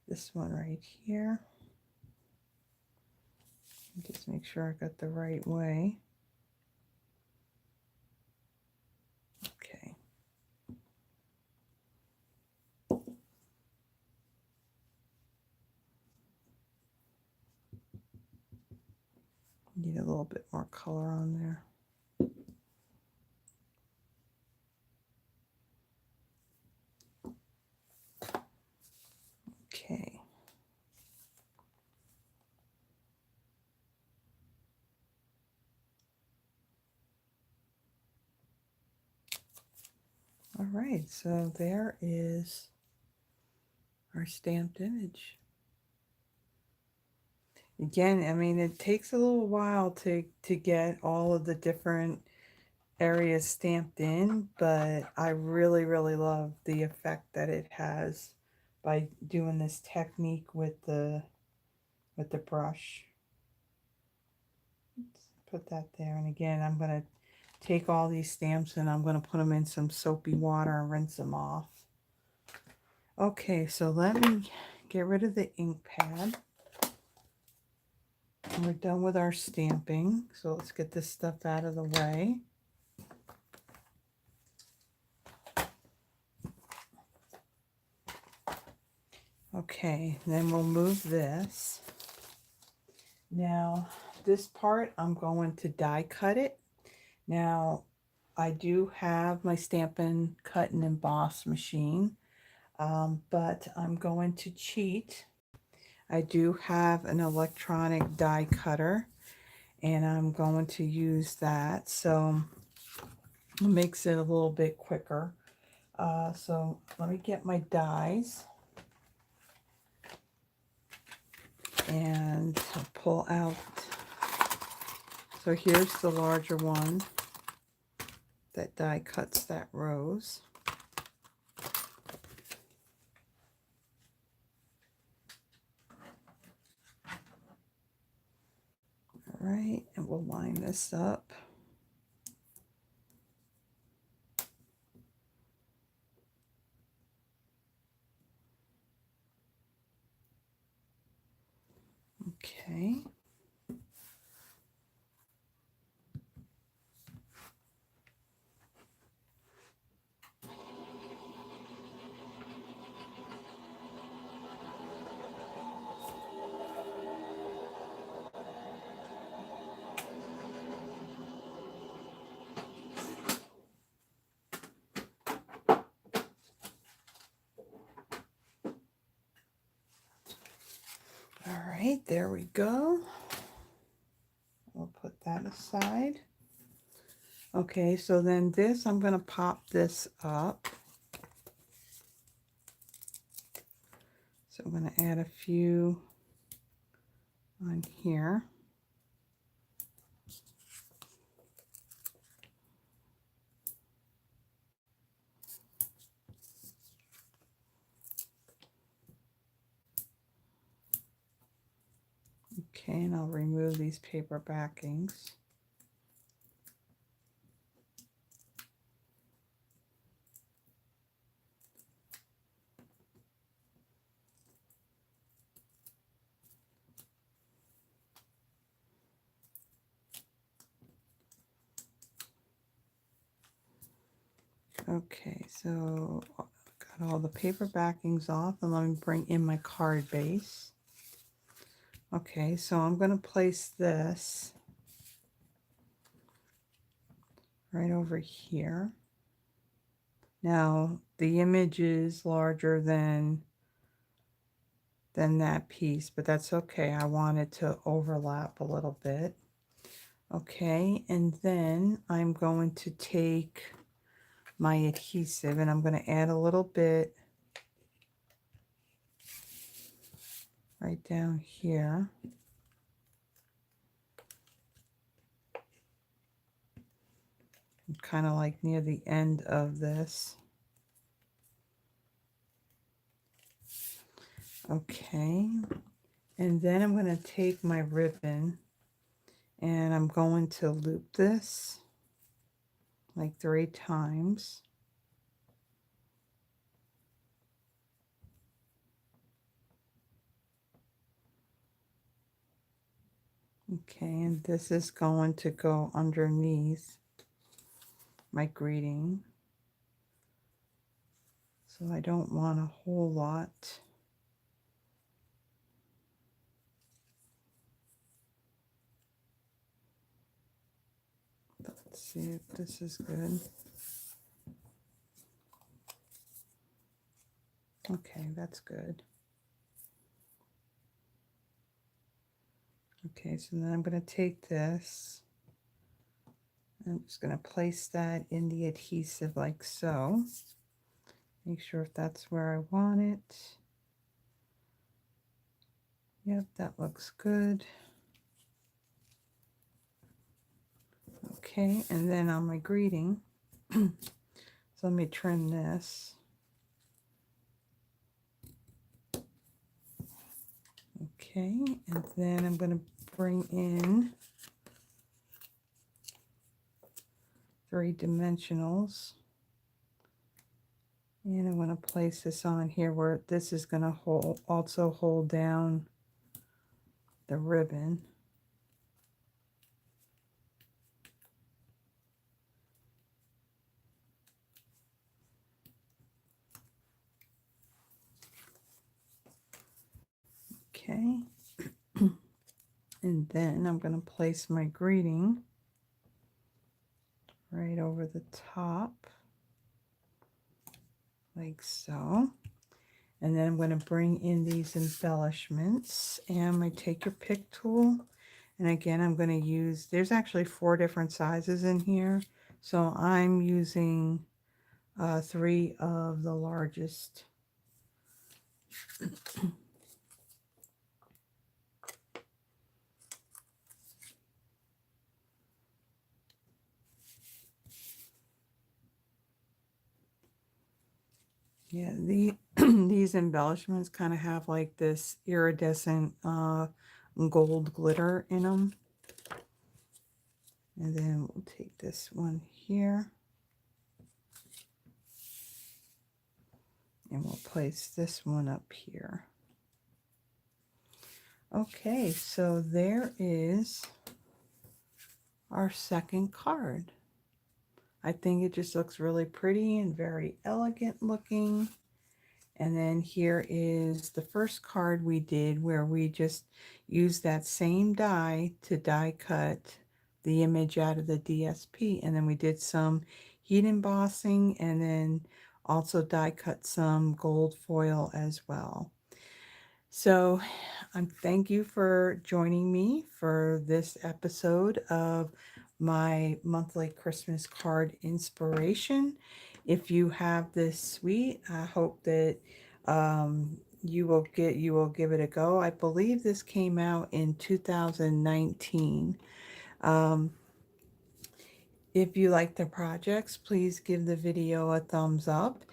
S1: this one right here. Just make sure I got the right way. Okay. Need a little bit more color on there. Okay. All right, so there is our stamped image. Again, I mean, it takes a little while to get all of the different areas stamped in, but I really, really love the effect that it has by doing this technique with the brush. Let's put that there, and again, I'm going to take all these stamps and I'm going to put them in some soapy water and rinse them off. Okay, so let me get rid of the ink pad. And we're done with our stamping, so let's get this stuff out of the way. Okay, then we'll move this. Now, this part, I'm going to die cut it. Now, I do have my Stampin' Cut and Emboss machine, but I'm going to cheat. I do have an electronic die cutter, and I'm going to use that, so it makes it a little bit quicker. So let me get my dies. And I'll pull out, so here's the larger one that die cuts that rose. All right, and we'll line this up. Okay. All right, there we go. We'll put that aside. Okay, so then this, I'm going to pop this up. So I'm going to add a few on here. Okay, and I'll remove these paper backings. Okay, so got all the paper backings off, and let me bring in my card base. Okay, so I'm going to place this right over here. Now, the image is larger than that piece, but that's okay. I want it to overlap a little bit. Okay, and then I'm going to take my adhesive and I'm going to add a little bit right down here. Kind of like near the end of this. Okay, and then I'm going to take my ribbon and I'm going to loop this like 3 times. Okay, and this is going to go underneath my greeting. So I don't want a whole lot. Let's see if this is good. Okay, that's good. Okay, so then I'm going to take this. I'm just going to place that in the adhesive like so. Make sure if that's where I want it. Yep, that looks good. Okay, and then on my greeting, so let me trim this. Okay, and then I'm going to bring in 3 dimensionals. And I'm going to place this on here where this is going to also hold down the ribbon. Okay. And then I'm going to place my greeting right over the top like so. And then I'm going to bring in these embellishments, and I'm going to take your pick tool, and again I'm going to use, there's actually 4 different sizes in here, so I'm using 3 of the largest. Yeah, these embellishments kind of have like this iridescent gold glitter in them. And then we'll take this one here. And we'll place this one up here. Okay, so there is our second card. I think it just looks really pretty and very elegant looking. And then here is the first card we did, where we just used that same die to die cut the image out of the DSP. And then we did some heat embossing and then also die cut some gold foil as well. So, thank you for joining me for this episode of my monthly Christmas card inspiration. If you have this suite, I hope that you will give it a go. I believe this came out in 2019. Um, if you like the projects, please give the video a thumbs up.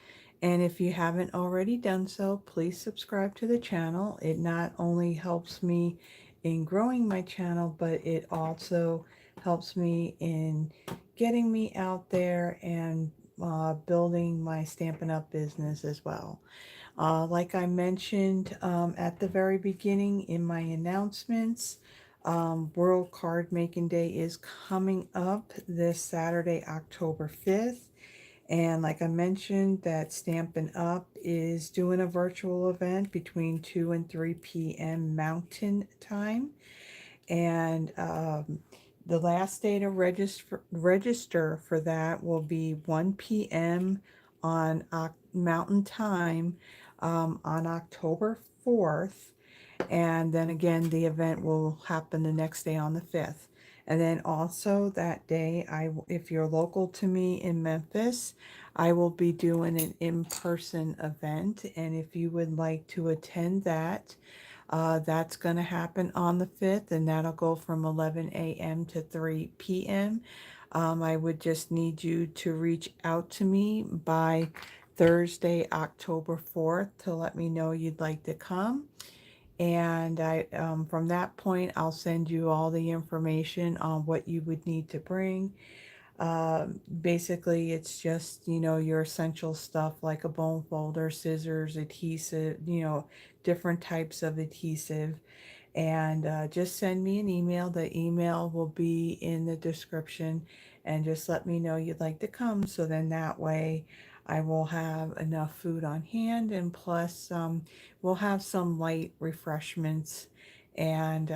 S1: And if you haven't already done so, please subscribe to the channel. It not only helps me in growing my channel, but it also helps me in getting me out there and building my Stampin' Up! Business as well. Like I mentioned at the very beginning in my announcements, World Card Making Day is coming up this Saturday, October 5th. And like I mentioned, that Stampin' Up! Is doing a virtual event between 2 and 3 p.m. Mountain Time. And the last day to register for that will be 1 p.m. on Mountain Time on October 4th. And then again, the event will happen the next day on the 5th. And then also that day, if you're local to me in Memphis, I will be doing an in-person event. And if you would like to attend that, that's going to happen on the 5th, and that'll go from 11 a.m. to 3 p.m. I would just need you to reach out to me by Thursday, October 4th to let me know you'd like to come. And from that point, I'll send you all the information on what you would need to bring. Basically, it's just, your essential stuff like a bone folder, scissors, adhesive, different types of adhesive. And just send me an email. The email will be in the description. And just let me know you'd like to come. So then that way I will have enough food on hand. And plus, we'll have some light refreshments. And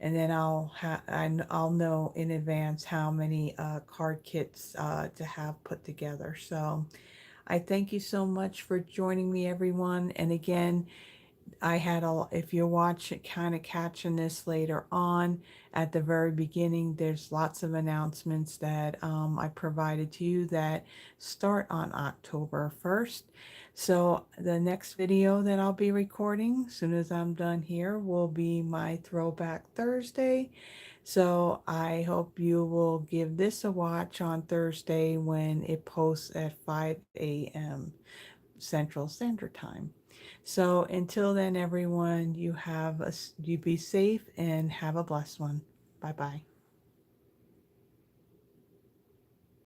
S1: then I'll know in advance how many card kits to have put together. So I thank you so much for joining me, everyone. And again, if you watch it, kind of catching this later on, at the very beginning, there's lots of announcements that I provided to you that start on October 1st. So the next video that I'll be recording, as soon as I'm done here, will be my Throwback Thursday. So I hope you will give this a watch on Thursday when it posts at 5 a.m. Central Standard Time. So until then, everyone, you be safe and have a blessed one. Bye bye.